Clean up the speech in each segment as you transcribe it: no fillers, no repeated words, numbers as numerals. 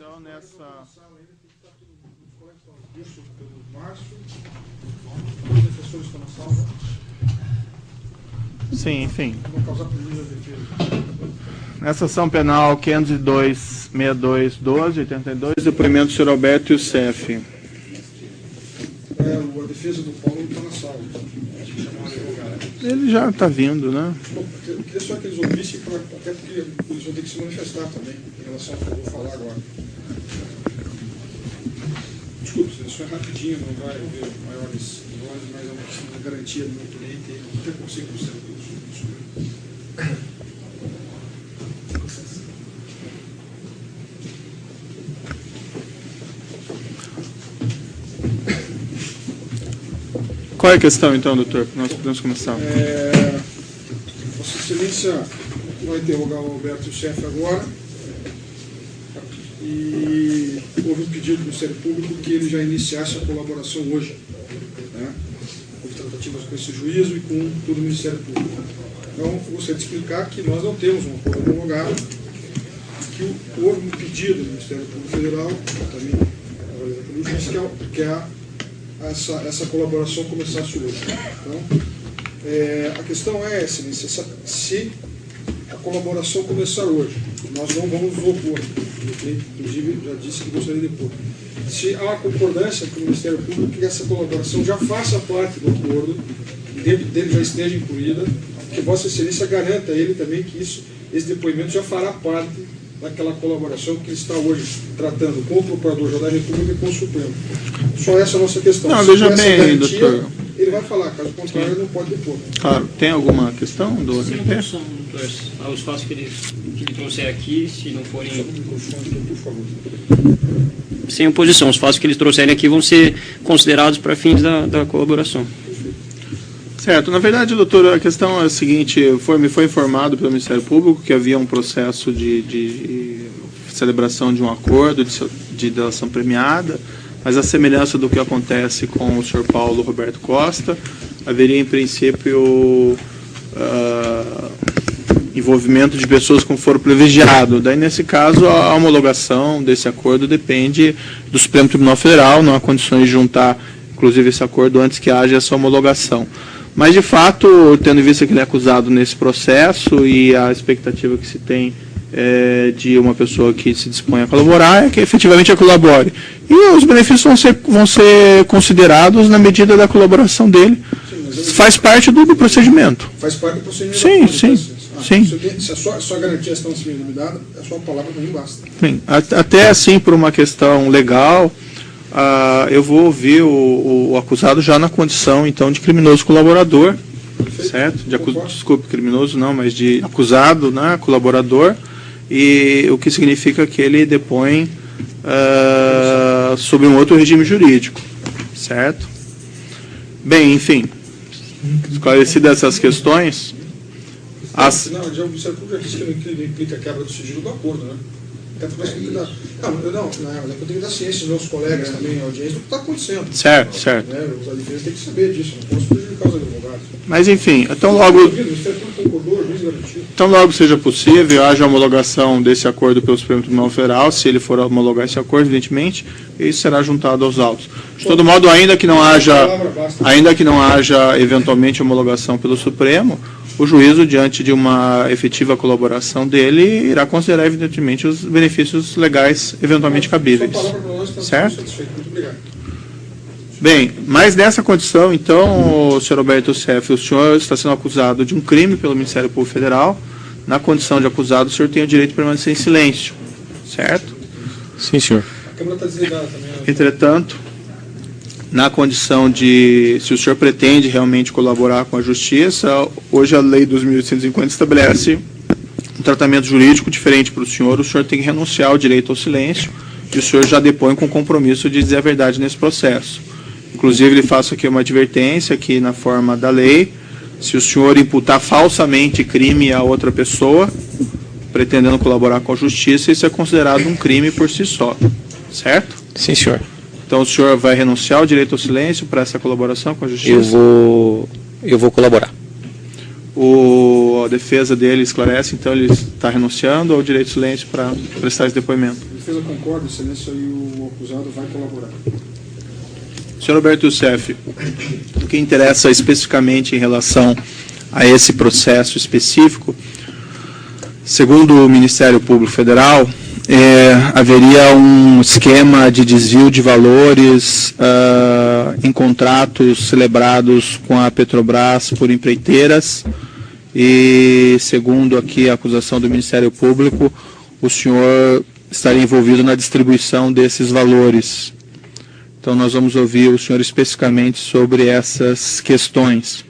então, nessa... Sim, enfim. Nessa ação penal 502-62-12-82, depoimento do senhor Alberto Youssef. A defesa do Paulo está na sala. Ele já está vindo, né? Bom, eu queria só que eles ouvissem, até porque eles vão ter que se manifestar também, em relação ao que eu vou falar agora. Desculpe, isso é rapidinho, não vai haver maiores vozes, mas é uma questão de garantia do meu cliente e não tem consigo com o Qual é a questão, então, doutor? Nós podemos começar. Vossa Excelência vai interrogar o Alberto Youssef agora. E houve um pedido do Ministério Público que ele já iniciasse a colaboração hoje, né, com tratativas com esse juízo e com todo o Ministério Público. Então, eu gostaria de explicar que nós não temos um acordo homologado, que houve um pedido do Ministério Público Federal, também avaliado pelo juiz, que essa colaboração começasse hoje. Então, a questão é, Excelência, se a colaboração começar hoje, nós não vamos nos opor. O cliente, inclusive, já disse que gostaria de opor. Se há uma concordância com o Ministério Público que essa colaboração já faça parte do acordo, e dele já esteja incluída, que Vossa Excelência garanta a ele também que esse depoimento já fará parte daquela colaboração que ele está hoje tratando com o Procurador-Geral da República e com o Supremo. Só essa é a nossa questão. Não, veja bem, doutor. Ele vai falar, caso contrário, ele não pode depor. Claro. Tem alguma questão do Sem oposição, doutor. Os fatos que ele trouxer aqui, se não forem... Por favor. Sem oposição, os fatos que eles trouxerem aqui vão ser considerados para fins da colaboração. Certo. Na verdade, doutor, a questão é a seguinte, me foi informado pelo Ministério Público que havia um processo de celebração de um acordo de delação premiada, mas a semelhança do que acontece com o senhor Paulo Roberto Costa, haveria em princípio envolvimento de pessoas com foro privilegiado. Daí, nesse caso, a homologação desse acordo depende do Supremo Tribunal Federal, não há condições de juntar, inclusive, esse acordo antes que haja essa homologação. Mas, de fato, tendo em vista que ele é acusado nesse processo e a expectativa que se tem de uma pessoa que se dispõe a colaborar é que efetivamente colabore. E os benefícios vão ser considerados na medida da colaboração dele. Sim, faz parte do procedimento. Faz parte do procedimento. Sim, sim. Sim. Se a sua garantia está sendo me dada, a sua palavra para mim basta. Sim. Até assim, por uma questão legal, eu vou ouvir o acusado já na condição, então, de criminoso colaborador. Perfeito. Certo? Desculpe, criminoso não, mas de acusado, né, colaborador, e o que significa que ele depõe sobre um outro regime jurídico. Certo? Bem, enfim, esclarecidas essas questões... Não, o Ministério Público já disse que não implica a quebra do sigilo do acordo, né? Eu tenho que dar ciência aos meus colegas também, a audiência, do que está acontecendo. Certo. Os advogados têm que saber disso, não posso prejudicar os advogados. Mas, enfim, então logo seja possível, haja a homologação desse acordo pelo Supremo Tribunal Federal, se ele for homologar esse acordo, evidentemente, isso será juntado aos autos. De todo modo, ainda que não haja eventualmente homologação pelo Supremo, o juízo, diante de uma efetiva colaboração dele, irá considerar, evidentemente, os benefícios legais eventualmente cabíveis. Certo? Muito obrigado. Bem, mas nessa condição, então, senhor Alberto Youssef, o senhor está sendo acusado de um crime pelo Ministério Público Federal. Na condição de acusado, o senhor tem o direito de permanecer em silêncio. Certo? Sim, senhor. A Câmara está desligada também. Entretanto, na condição de, se o senhor pretende realmente colaborar com a Justiça, hoje a Lei 2.850 estabelece um tratamento jurídico diferente para o senhor tem que renunciar ao direito ao silêncio, e o senhor já depõe com compromisso de dizer a verdade nesse processo. Inclusive, lhe faço aqui uma advertência que, na forma da lei, se o senhor imputar falsamente crime a outra pessoa, pretendendo colaborar com a Justiça, isso é considerado um crime por si só. Certo? Sim, senhor. Então, o senhor vai renunciar ao direito ao silêncio para essa colaboração com a Justiça? Eu vou colaborar. A defesa dele esclarece, então ele está renunciando ao direito ao silêncio para prestar esse depoimento? defesa concorda, excelência, e o acusado vai colaborar. Senhor Roberto Youssef, o que interessa especificamente em relação a esse processo específico, segundo o Ministério Público Federal, haveria um esquema de desvio de valores em contratos celebrados com a Petrobras por empreiteiras e, segundo aqui a acusação do Ministério Público, o senhor estaria envolvido na distribuição desses valores. Então, nós vamos ouvir o senhor especificamente sobre essas questões.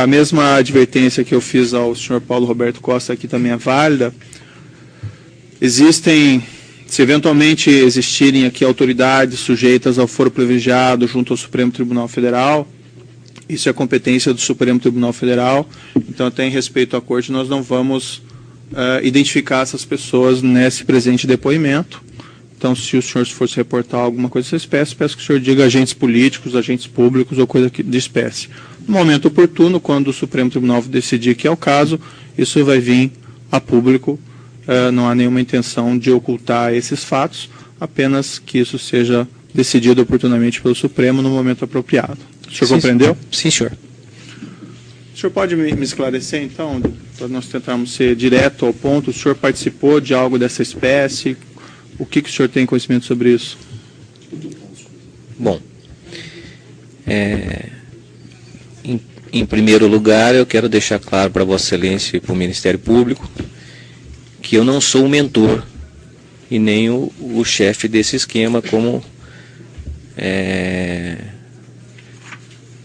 A mesma advertência que eu fiz ao senhor Paulo Roberto Costa aqui também é válida. Se eventualmente existirem aqui autoridades sujeitas ao foro privilegiado junto ao Supremo Tribunal Federal, isso é competência do Supremo Tribunal Federal, então até em respeito à Corte nós não vamos identificar essas pessoas nesse presente depoimento. Então, se o senhor for se reportar alguma coisa dessa espécie, peço que o senhor diga agentes políticos, agentes públicos ou coisa de espécie. No momento oportuno, quando o Supremo Tribunal decidir que é o caso, isso vai vir a público. Não há nenhuma intenção de ocultar esses fatos, apenas que isso seja decidido oportunamente pelo Supremo no momento apropriado. O senhor compreendeu? Sim, senhor. O senhor pode me esclarecer, então, para nós tentarmos ser direto ao ponto? O senhor participou de algo dessa espécie? O que o senhor tem conhecimento sobre isso? Bom, em primeiro lugar, eu quero deixar claro para Vossa Excelência e para o Ministério Público que eu não sou o mentor e nem o chefe desse esquema, como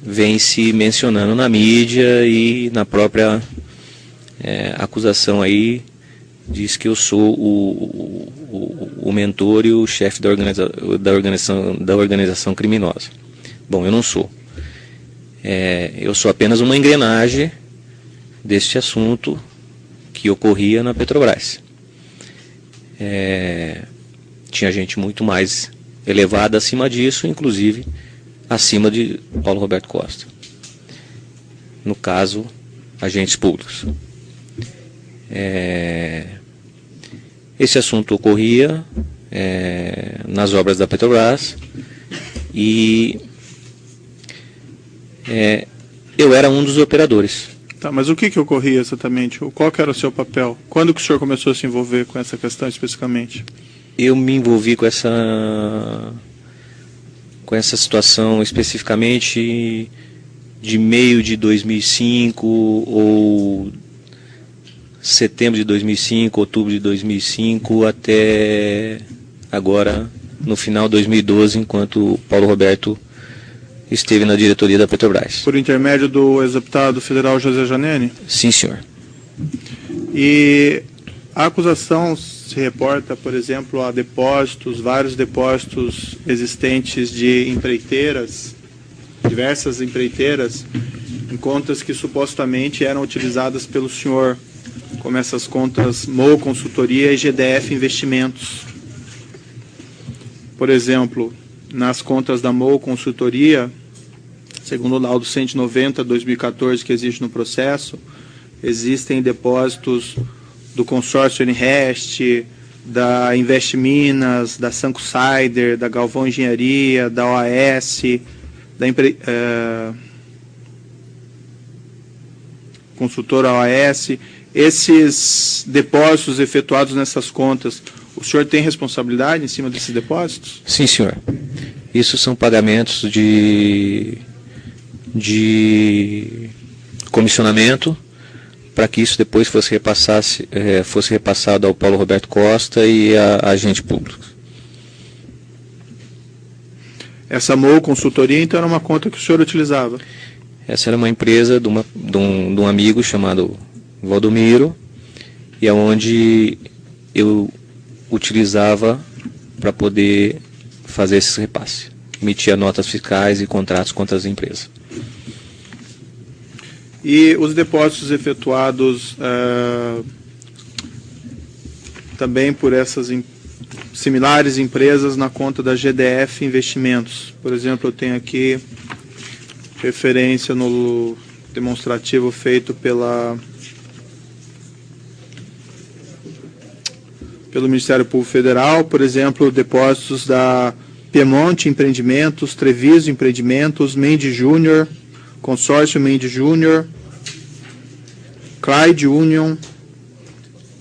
vem se mencionando na mídia e na própria acusação aí, diz que eu sou o mentor e o chefe da organização criminosa. Bom, eu não sou. Eu sou apenas uma engrenagem deste assunto que ocorria na Petrobras. Tinha gente muito mais elevada acima disso, inclusive acima de Paulo Roberto Costa. No caso, agentes públicos. Esse assunto ocorria nas obras da Petrobras e eu era um dos operadores. Tá, mas o que ocorria exatamente? Qual que era o seu papel? Quando que o senhor começou a se envolver com essa questão especificamente? Eu me envolvi com essa situação especificamente de meio de 2005 ou setembro de 2005, outubro de 2005 até agora no final de 2012, enquanto o Paulo Roberto esteve na diretoria da Petrobras. Por intermédio do ex-deputado federal José Janene? Sim, senhor. E a acusação se reporta, por exemplo, a depósitos, vários depósitos existentes de empreiteiras, diversas empreiteiras, em contas que supostamente eram utilizadas pelo senhor, como essas contas MOU Consultoria e GDF Investimentos. Por exemplo, nas contas da MOU Consultoria, segundo o laudo 190/2014 que existe no processo, existem depósitos do consórcio Enrest, da Invest Minas, da Sanco Sider, da Galvão Engenharia, da OAS, da consultora OAS. Esses depósitos efetuados nessas contas, o senhor tem responsabilidade em cima desses depósitos? Sim, senhor. Isso são pagamentos de comissionamento para que isso depois fosse repassado ao Paulo Roberto Costa e a agentes públicos. Essa MOU Consultoria, então, era uma conta que o senhor utilizava? Essa era uma empresa de um amigo chamado Valdomiro, e é onde eu utilizava para poder fazer esses repasses. Emitia notas fiscais e contratos contra as empresas. E os depósitos efetuados também por essas similares empresas na conta da GDF Investimentos. Por exemplo, eu tenho aqui referência no demonstrativo feito pelo pelo Ministério Público Federal, por exemplo, depósitos da Piemonte Empreendimentos, Treviso Empreendimentos, Mendes Júnior, Consórcio Mendes Júnior, Clyde Union,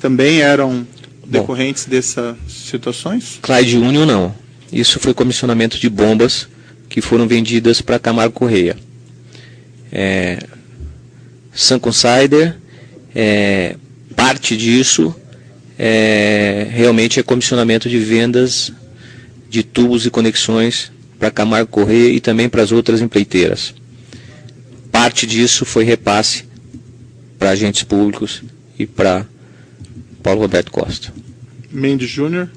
também eram decorrentes dessas situações? Clyde Union não. Isso foi comissionamento de bombas que foram vendidas para Camargo Correia. Sun Consider, parte disso realmente é comissionamento de vendas de tubos e conexões para Camargo Correia e também para as outras empreiteiras. Parte disso foi repasse para agentes públicos e para Paulo Roberto Costa. Mendes Júnior?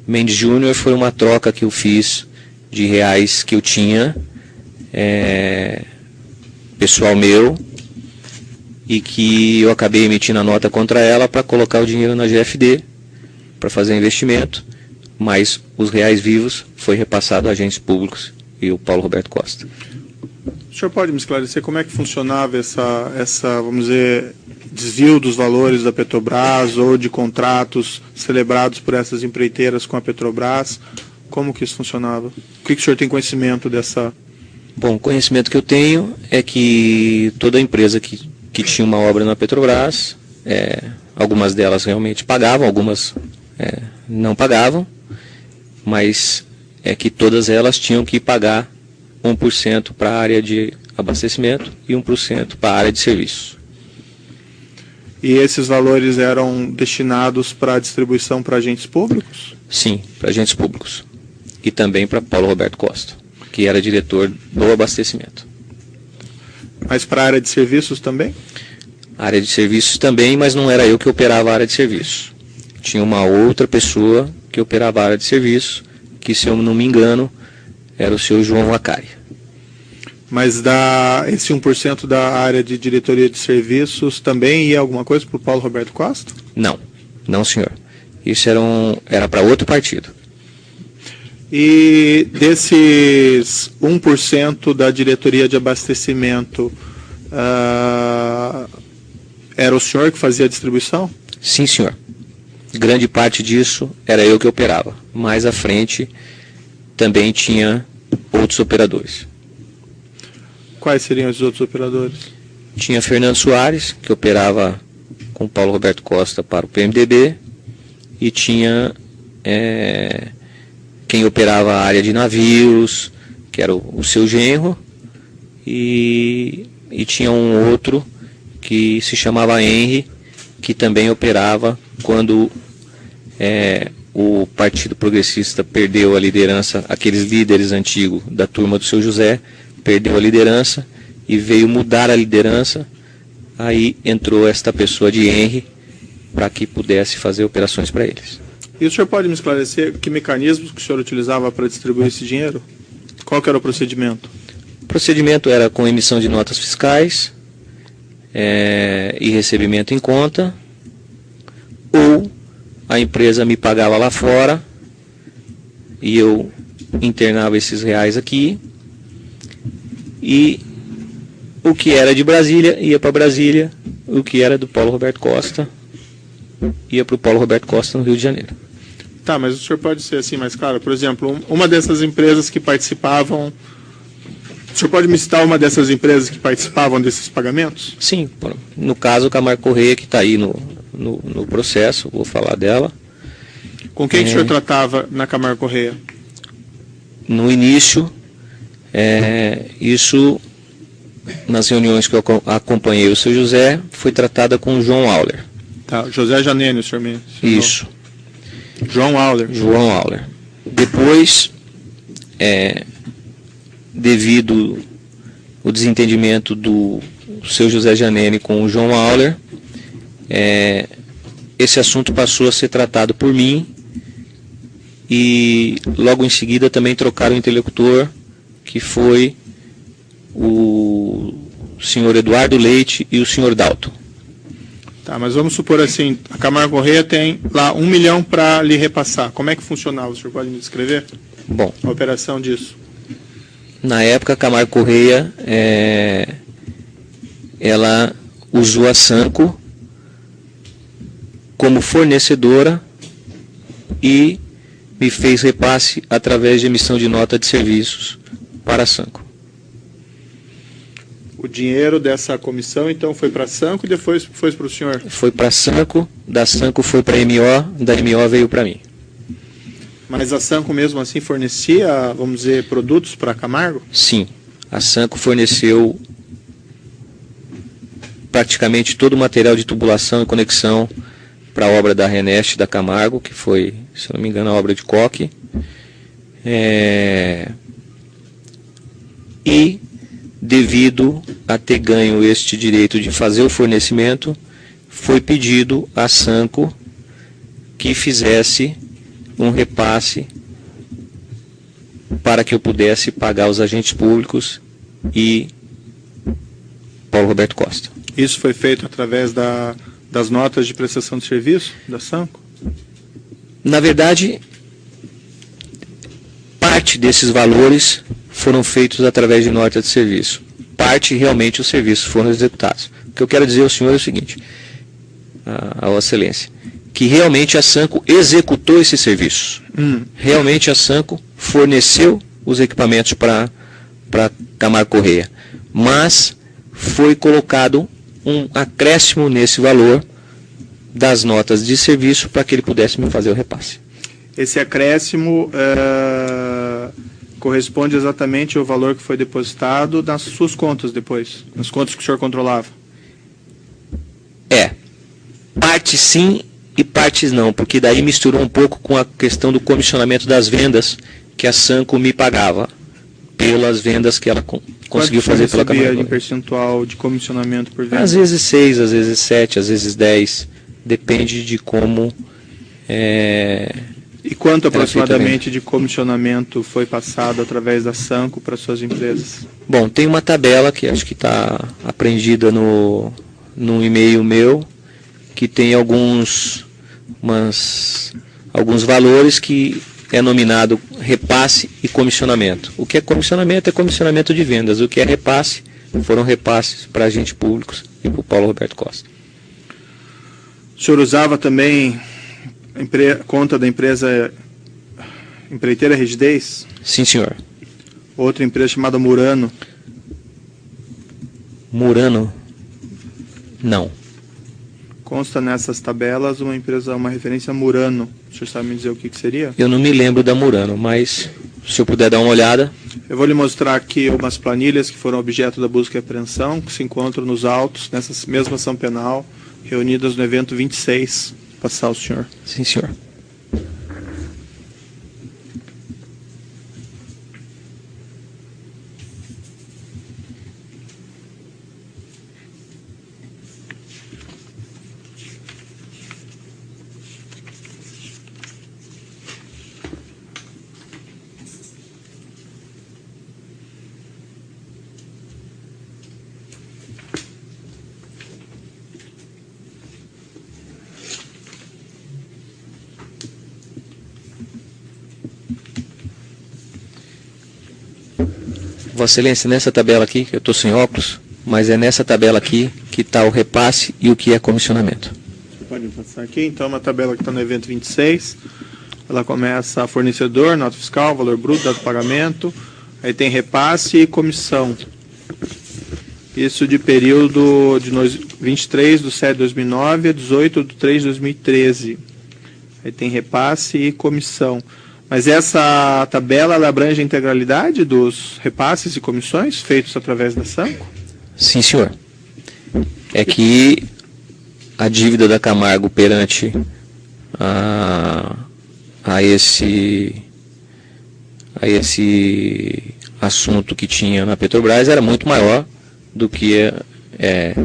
Mendes Júnior foi uma troca que eu fiz de reais que eu tinha, pessoal meu, e que eu acabei emitindo a nota contra ela para colocar o dinheiro na GFD, para fazer investimento, mas os reais vivos foi repassado a agentes públicos e o Paulo Roberto Costa. O senhor pode me esclarecer como é que funcionava essa, vamos dizer, desvio dos valores da Petrobras ou de contratos celebrados por essas empreiteiras com a Petrobras? Como que isso funcionava? O que o senhor tem conhecimento dessa? Bom, o conhecimento que eu tenho é que toda empresa que tinha uma obra na Petrobras, algumas delas realmente pagavam, algumas não pagavam, mas é que todas elas tinham que pagar 1% para a área de abastecimento e 1% para a área de serviços. E esses valores eram destinados para distribuição para agentes públicos? Sim, para agentes públicos. E também para Paulo Roberto Costa, que era diretor do abastecimento. Mas para a área de serviços também? Área de serviços também, mas não era eu que operava a área de serviços. Tinha uma outra pessoa que operava a área de serviços, que, se eu não me engano, era o seu João Vacari. Mas esse 1% da área de diretoria de serviços também ia alguma coisa para o Paulo Roberto Costa? Não senhor. Isso era para outro partido. E desses 1% da diretoria de abastecimento, era o senhor que fazia a distribuição? Sim, senhor. Grande parte disso era eu que operava. Mais à frente também tinha outros operadores. Quais seriam os outros operadores? Tinha Fernando Soares, que operava com Paulo Roberto Costa para o PMDB, e tinha quem operava a área de navios, que era o seu genro, e tinha um outro que se chamava Henry, que também operava quando o Partido Progressista perdeu a liderança, aqueles líderes antigos da turma do seu José, perdeu a liderança e veio mudar a liderança, aí entrou esta pessoa de Henry para que pudesse fazer operações para eles. E o senhor pode me esclarecer que mecanismos que o senhor utilizava para distribuir esse dinheiro? Qual que era o procedimento? O procedimento era com emissão de notas fiscais e recebimento em conta, ou a empresa me pagava lá fora e eu internava esses reais aqui, e o que era de Brasília ia para Brasília, o que era do Paulo Roberto Costa ia para o Paulo Roberto Costa no Rio de Janeiro. Tá, mas o senhor pode ser assim mais claro? Por exemplo, uma dessas empresas que participavam... O senhor pode me citar uma dessas empresas que participavam desses pagamentos? Sim, no caso o Camargo Correia, que está aí no processo, vou falar dela. Com quem que o senhor tratava na Camargo Correia? No início, isso, nas reuniões que eu acompanhei o seu José, foi tratada com o João Auler. Tá, José Janene, o senhor me ensinou. Isso. João Auler. João Auler. Depois, devido ao desentendimento do seu José Janene com o João Auler, esse assunto passou a ser tratado por mim, e logo em seguida também trocaram o interlocutor, que foi o senhor Eduardo Leite e o senhor Dalton. Tá, mas vamos supor assim, a Camargo Correia tem lá 1 milhão para lhe repassar. Como é que funcionava? O senhor pode me descrever? Bom, A operação disso. na época a Camargo Correia, ela usou a Sanco como fornecedora e me fez repasse através de emissão de nota de serviços para a Sanco. O dinheiro dessa comissão, então, foi para a Sanco e depois foi para o senhor? Foi para a Sanco, da Sanco foi para a MO, da MO veio para mim. Mas a Sanco mesmo assim fornecia, vamos dizer, produtos para Camargo? Sim, a Sanco forneceu praticamente todo o material de tubulação e conexão para a obra da Renest da Camargo, que foi, se não me engano, a obra de coque. E, devido a ter ganho este direito de fazer o fornecimento, foi pedido à Sanco que fizesse um repasse para que eu pudesse pagar os agentes públicos e Paulo Roberto Costa. Isso foi feito através das notas de prestação de serviço da Sanco? Na verdade, parte desses valores foram feitos através de nota de serviço. Parte, realmente, os serviços foram executados. O que eu quero dizer ao senhor é o seguinte, a Vossa Excelência, que realmente a Sanco executou esses serviços. Realmente a Sanco forneceu os equipamentos para Camargo Correia. Mas foi colocado um acréscimo nesse valor das notas de serviço para que ele pudesse me fazer o repasse. Esse acréscimo corresponde exatamente ao valor que foi depositado nas suas contas depois, nas contas que o senhor controlava? Parte sim e partes não, porque daí misturou um pouco com a questão do comissionamento das vendas que a Sanco me pagava pelas vendas que ela conseguiu fazer pela Camargo. Quanto de percentual de comissionamento por venda? Às vezes 6, às vezes 7, às vezes 10, depende de como... E quanto aproximadamente de comissionamento foi passado através da Sanco para suas empresas? Bom, tem uma tabela que acho que está apreendida no e-mail meu, que tem alguns valores que é nominado repasse e comissionamento. O que é comissionamento de vendas. O que é repasse foram repasses para agentes públicos e para o Paulo Roberto Costa. O senhor usava também conta da empresa Empreiteira Rigidez? Sim, senhor. Outra empresa chamada Murano? Murano? Não. Consta nessas tabelas uma referência a Murano. O senhor sabe me dizer o que seria? Eu não me lembro da Murano, mas se eu puder dar uma olhada. Eu vou lhe mostrar aqui umas planilhas que foram objeto da busca e apreensão, que se encontram nos autos, nessa mesma ação penal, reunidas no evento 26. Vou passar ao senhor. Sim, senhor. Vossa Excelência, nessa tabela aqui, que eu estou sem óculos, mas é nessa tabela aqui que está o repasse e o que é comissionamento. Pode passar aqui, então, uma tabela que está no evento 26. Ela começa fornecedor, nota fiscal, valor bruto, dado pagamento. Aí tem repasse e comissão. Isso de período de 23 de 7 de 2009 a 18 de 3 de 2013. Aí tem repasse e comissão. Mas essa tabela ela abrange a integralidade dos repasses e comissões feitos através da Sanco? Sim, senhor. É que a dívida da Camargo perante a esse assunto que tinha na Petrobras era muito maior do que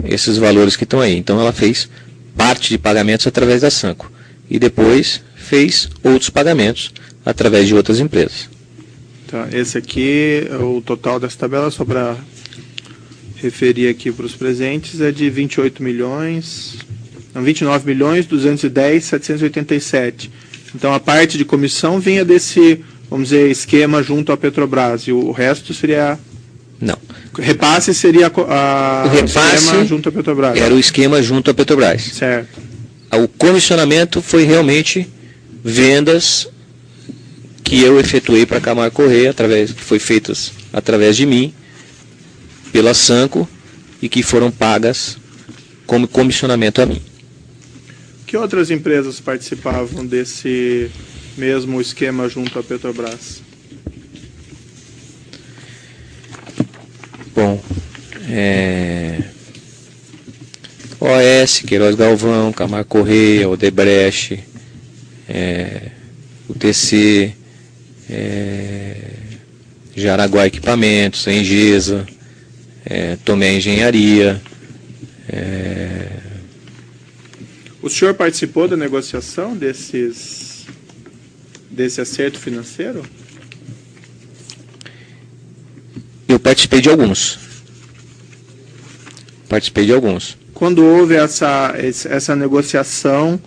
esses valores que estão aí. Então ela fez parte de pagamentos através da Sanco e depois fez outros pagamentos através de outras empresas. Tá, esse aqui, o total dessa tabela, só para referir aqui para os presentes, é de 29.210.787. Então a parte de comissão vinha desse, vamos dizer, esquema junto à Petrobras, e o resto seria... Não. Repasse seria o repasse esquema junto à Petrobras. Era o esquema junto à Petrobras. Certo. O comissionamento foi realmente vendas que eu efetuei para a Camargo Corrêa, que foi feitas através de mim, pela Sanco, e que foram pagas como comissionamento a mim. Que outras empresas participavam desse mesmo esquema junto à Petrobras? Bom, OS, Queiroz Galvão, Camargo Corrêa, Odebrecht, UTC, Jaraguá Equipamentos, Engesa, Tomé Engenharia. O senhor participou da negociação desse acerto financeiro? Eu participei de alguns. Quando houve essa negociação,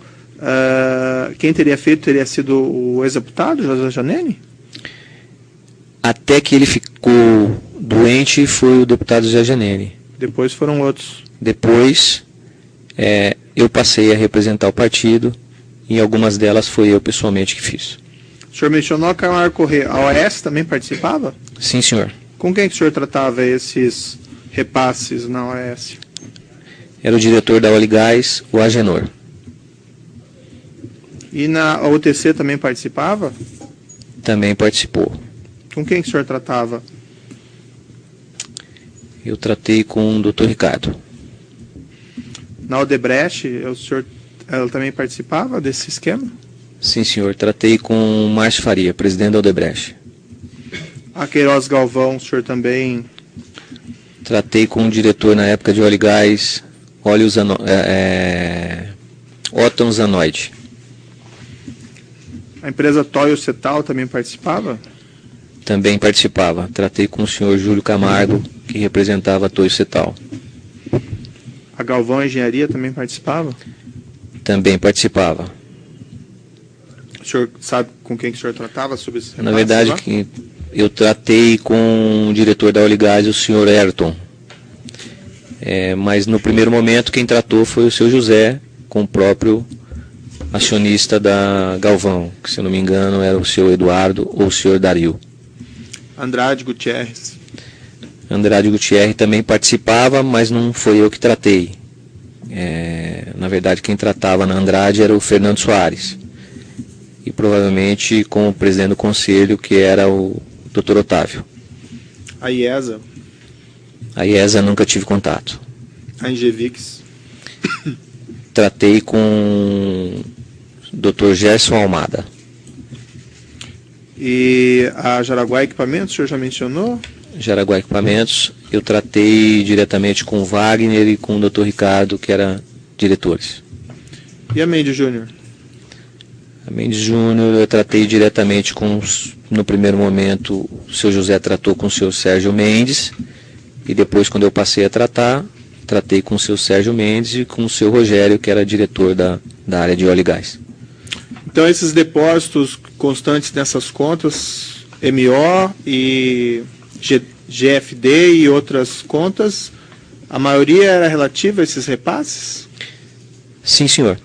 quem teria feito teria sido o ex-deputado, José Janene? Até que ele ficou doente, foi o deputado José Janene. Depois foram outros. Depois, eu passei a representar o partido, e em algumas delas foi eu pessoalmente que fiz. O senhor mencionou a Camargo Corrêa. A OAS também participava? Sim, senhor. Com quem que o senhor tratava esses repasses na OAS? Era o diretor da Oligás, o Agenor. E na UTC também participava? Também participou. Com quem que o senhor tratava? Eu tratei com o Dr. Ricardo. Na Odebrecht, ela também participava desse esquema? Sim, senhor. Tratei com o Márcio Faria, presidente da Odebrecht. A Queiroz Galvão, o senhor também? Tratei com o diretor na época de Oligás, Otton Zanoide. A empresa Toyo Cetal também participava? Também participava. Tratei com o senhor Júlio Camargo, que representava a Toyo Cetal. A Galvão Engenharia também participava? Também participava. O senhor sabe com quem que o senhor tratava sobre esse Na verdade, eu tratei com o diretor da Oligás, o senhor Ayrton. Mas no primeiro momento quem tratou foi o seu José, com o próprio acionista da Galvão, que se eu não me engano era o senhor Eduardo ou o senhor Dario. Andrade Gutierrez. Andrade Gutierrez também participava, mas não foi eu que tratei. Na verdade, quem tratava na Andrade era o Fernando Soares. E provavelmente com o presidente do conselho, que era o Dr. Otávio. A IESA? A IESA nunca tive contato. A Ingevix? Tratei com o Dr. Gerson Almada. E a Jaraguá Equipamentos, o senhor já mencionou? Jaraguá Equipamentos, eu tratei diretamente com o Wagner e com o Dr. Ricardo, que eram diretores. E a Mendes Júnior? A Mendes Júnior eu tratei diretamente com, no primeiro momento, o seu José tratou com o seu Sérgio Mendes, e depois, quando eu passei a tratar, tratei com o seu Sérgio Mendes e com o seu Rogério, que era diretor da área de óleo e gás. Então, esses depósitos constantes nessas contas, MO e GFD e outras contas, a maioria era relativa a esses repasses? Sim, senhor.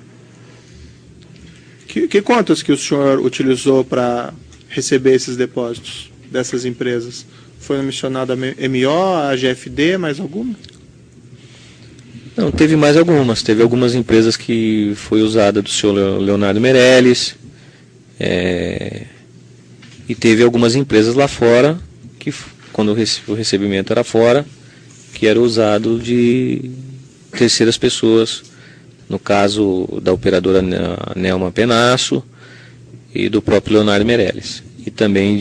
Que contas que o senhor utilizou para receber esses depósitos dessas empresas? Foi mencionada a MO, a GFD, mais alguma? Não, teve mais algumas. Teve algumas empresas que foi usada do senhor Leonardo Meirelles. E teve algumas empresas lá fora, que quando o recebimento era fora, que era usado de terceiras pessoas. No caso da operadora Nelma Penasso e do próprio Leonardo Meirelles. E também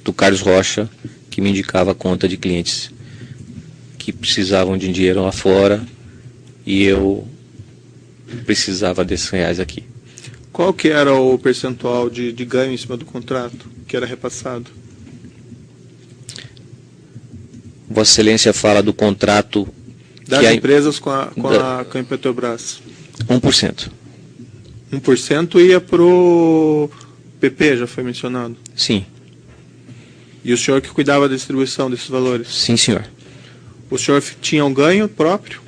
do Carlos Rocha, que me indicava a conta de clientes que precisavam de dinheiro lá fora e eu precisava desses reais aqui. Qual que era o percentual de ganho em cima do contrato que era repassado? Vossa Excelência fala do contrato das empresas com a Petrobras. 1%. 1% ia para o PP, já foi mencionado? Sim. E o senhor que cuidava da distribuição desses valores? Sim, senhor. O senhor tinha um ganho próprio?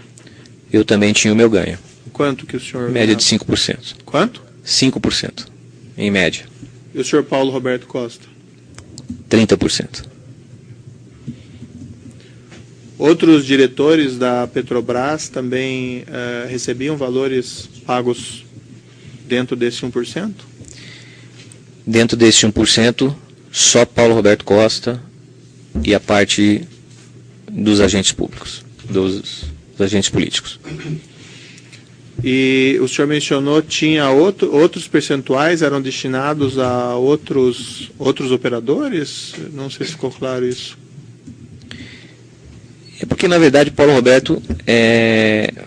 Eu também tinha o meu ganho. Quanto que o senhor... Média de 5%. Quanto? 5%, em média. E o senhor Paulo Roberto Costa? 30%. Outros diretores da Petrobras também recebiam valores pagos dentro desse 1%? Dentro desse 1%, só Paulo Roberto Costa e a parte dos agentes públicos, dos agentes políticos. E o senhor mencionou tinha outros percentuais eram destinados a outros operadores? Não sei se ficou claro isso. É porque, na verdade, Paulo Roberto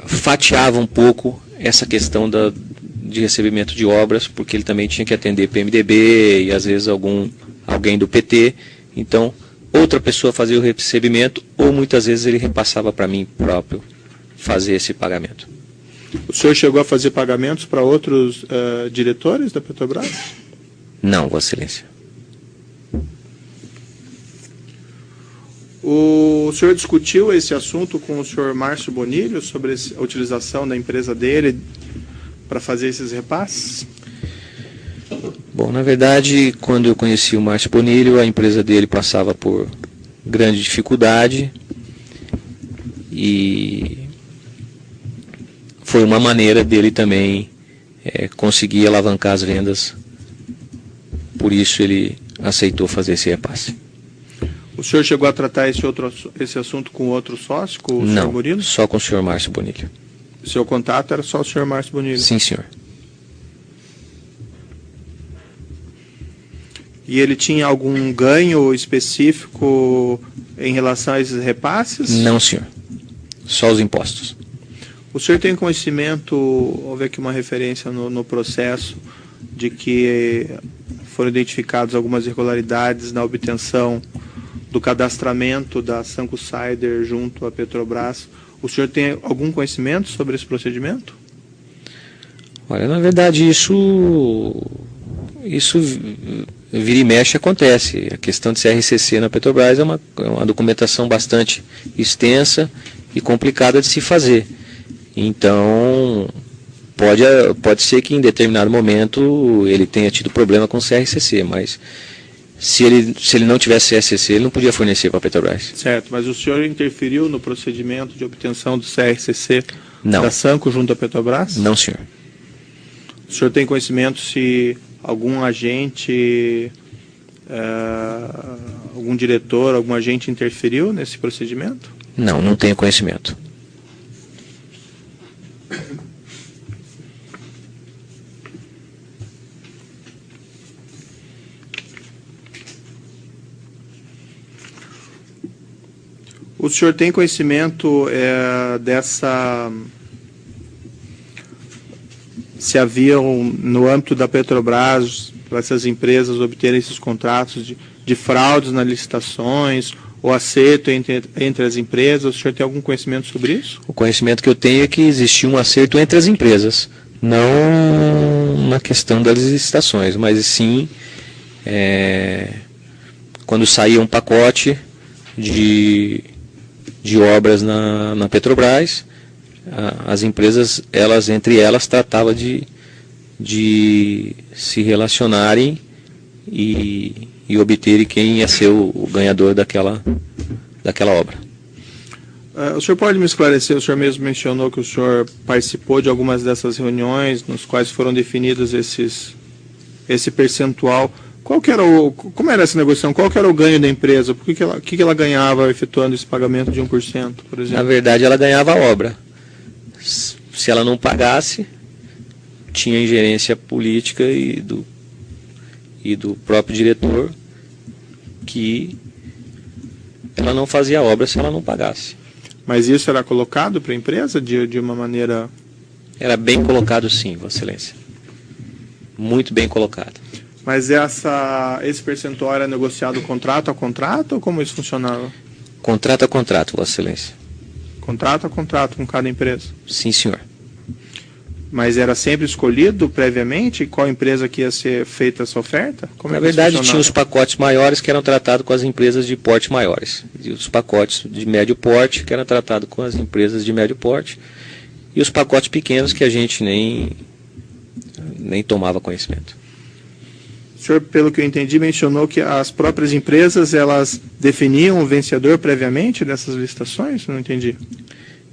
fatiava um pouco essa questão de recebimento de obras, porque ele também tinha que atender PMDB e, às vezes, alguém do PT. Então, outra pessoa fazia o recebimento, ou muitas vezes ele repassava para mim próprio fazer esse pagamento. O senhor chegou a fazer pagamentos para outros diretores da Petrobras? Não, Vossa Excelência. O senhor discutiu esse assunto com o senhor Márcio Bonilho sobre a utilização da empresa dele para fazer esses repasses? Bom, na verdade, quando eu conheci o Márcio Bonilho, a empresa dele passava por grande dificuldade e foi uma maneira dele também conseguir alavancar as vendas. Por isso ele aceitou fazer esse repasse. O senhor chegou a tratar esse assunto com outro sócio, com o senhor Murilo? Não, só com o senhor Márcio Bonilho. O seu contato era só o senhor Márcio Bonilho? Sim, senhor. E ele tinha algum ganho específico em relação a esses repasses? Não, senhor. Só os impostos. O senhor tem conhecimento, houve aqui uma referência no processo, de que foram identificadas algumas irregularidades na obtenção do cadastramento da Sanco Sider junto à Petrobras. O senhor tem algum conhecimento sobre esse procedimento? Olha, na verdade, isso vira e mexe acontece. A questão de CRCC na Petrobras é uma documentação bastante extensa e complicada de se fazer. Então, pode ser que em determinado momento ele tenha tido problema com o CRCC, mas se ele não tivesse CRCC, ele não podia fornecer para a Petrobras. Certo, mas o senhor interferiu no procedimento de obtenção do CRCC Não. da Sanco junto à Petrobras? Não, senhor. O senhor tem conhecimento se algum agente, algum diretor, algum agente interferiu nesse procedimento? Não tenho conhecimento. O senhor tem conhecimento se haviam, no âmbito da Petrobras, para essas empresas obterem esses contratos de fraudes nas licitações ou acerto entre as empresas? O senhor tem algum conhecimento sobre isso? O conhecimento que eu tenho é que existia um acerto entre as empresas, não na questão das licitações, mas sim quando saía um pacote de obras na Petrobras, as empresas, entre elas, tratavam de se relacionarem e obterem quem ia ser o ganhador daquela obra. O senhor pode me esclarecer, o senhor mesmo mencionou que o senhor participou de algumas dessas reuniões, nos quais foram definidos esse percentual. Como era essa negociação? Qual que era o ganho da empresa? Por que ela ganhava efetuando esse pagamento de 1%, por exemplo? Na verdade, ela ganhava a obra. Se ela não pagasse, tinha ingerência política e do próprio diretor que ela não fazia a obra se ela não pagasse. Mas isso era colocado para a empresa de uma maneira... Era bem colocado, sim, Vossa Excelência. Muito bem colocado. Mas esse percentual era negociado contrato a contrato ou como isso funcionava? Contrato a contrato, Vossa Excelência. Contrato a contrato com cada empresa? Sim, senhor. Mas era sempre escolhido previamente qual empresa que ia ser feita essa oferta? Na verdade, tinha os pacotes maiores que eram tratados com as empresas de porte maiores. E os pacotes de médio porte que eram tratados com as empresas de médio porte. E os pacotes pequenos que a gente nem tomava conhecimento. O senhor, pelo que eu entendi, mencionou que as próprias empresas, elas definiam o vencedor previamente dessas licitações? Não entendi.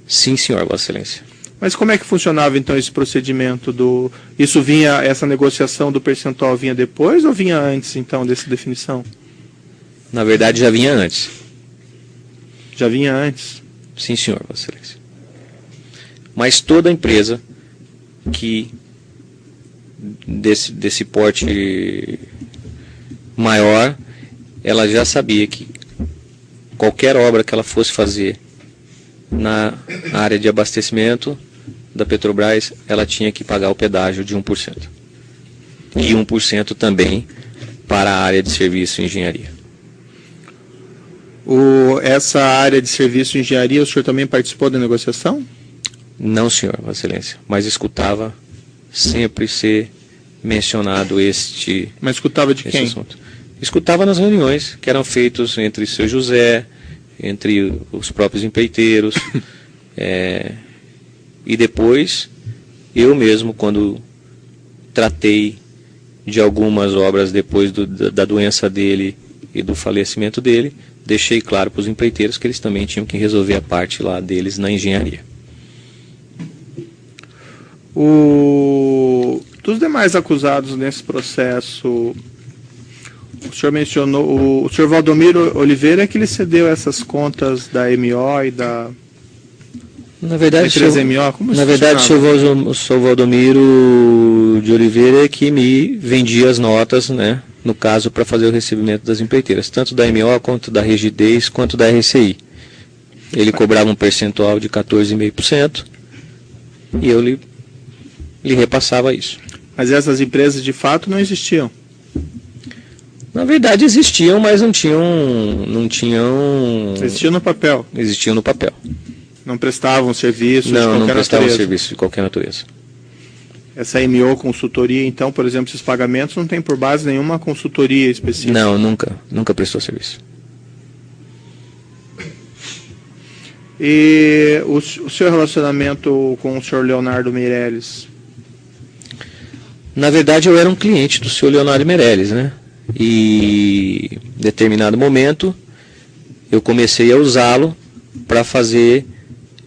Sim, senhor, Vossa Excelência. Mas como é que funcionava, então, esse procedimento? Essa negociação do percentual vinha depois ou vinha antes, então, dessa definição? Na verdade, já vinha antes. Já vinha antes? Sim, senhor, Vossa Excelência. Mas toda empresa que desse porte maior, ela já sabia que qualquer obra que ela fosse fazer na área de abastecimento da Petrobras, ela tinha que pagar o pedágio de 1%. E 1% também para a área de serviço e engenharia. Essa área de serviço e engenharia, o senhor também participou da negociação? Não, senhor, Vossa Excelência, mas escutava sempre ser mencionado Mas escutava de quem? assunto. Escutava nas reuniões que eram feitas entre o seu José, entre os próprios empreiteiros, e depois eu mesmo, quando tratei de algumas obras depois da doença dele e do falecimento dele, deixei claro para os empreiteiros que eles também tinham que resolver a parte lá deles na engenharia. Dos demais acusados nesse processo, o senhor mencionou, o senhor Valdomiro Oliveira é que ele cedeu essas contas da MO e da... Na verdade, MO, como o senhor Valdomiro de Oliveira é que me vendia as notas, né, no caso, para fazer o recebimento das empreiteiras, tanto da MO, quanto da Rigidez, quanto da RCI. Ele cobrava um percentual de 14,5% e eu lhe repassava isso. Mas essas empresas, de fato, não existiam? Na verdade, existiam, mas não tinham... Existiam no papel? Existiam no papel. Não prestavam serviço de qualquer natureza? Não prestavam serviço de qualquer natureza. Essa MO consultoria, então, por exemplo, esses pagamentos não tem por base nenhuma consultoria específica? Não, nunca prestou serviço. E o seu relacionamento com o senhor Leonardo Meirelles? Na verdade, eu era um cliente do senhor Leonardo Meirelles, né? E em determinado momento eu comecei a usá-lo para fazer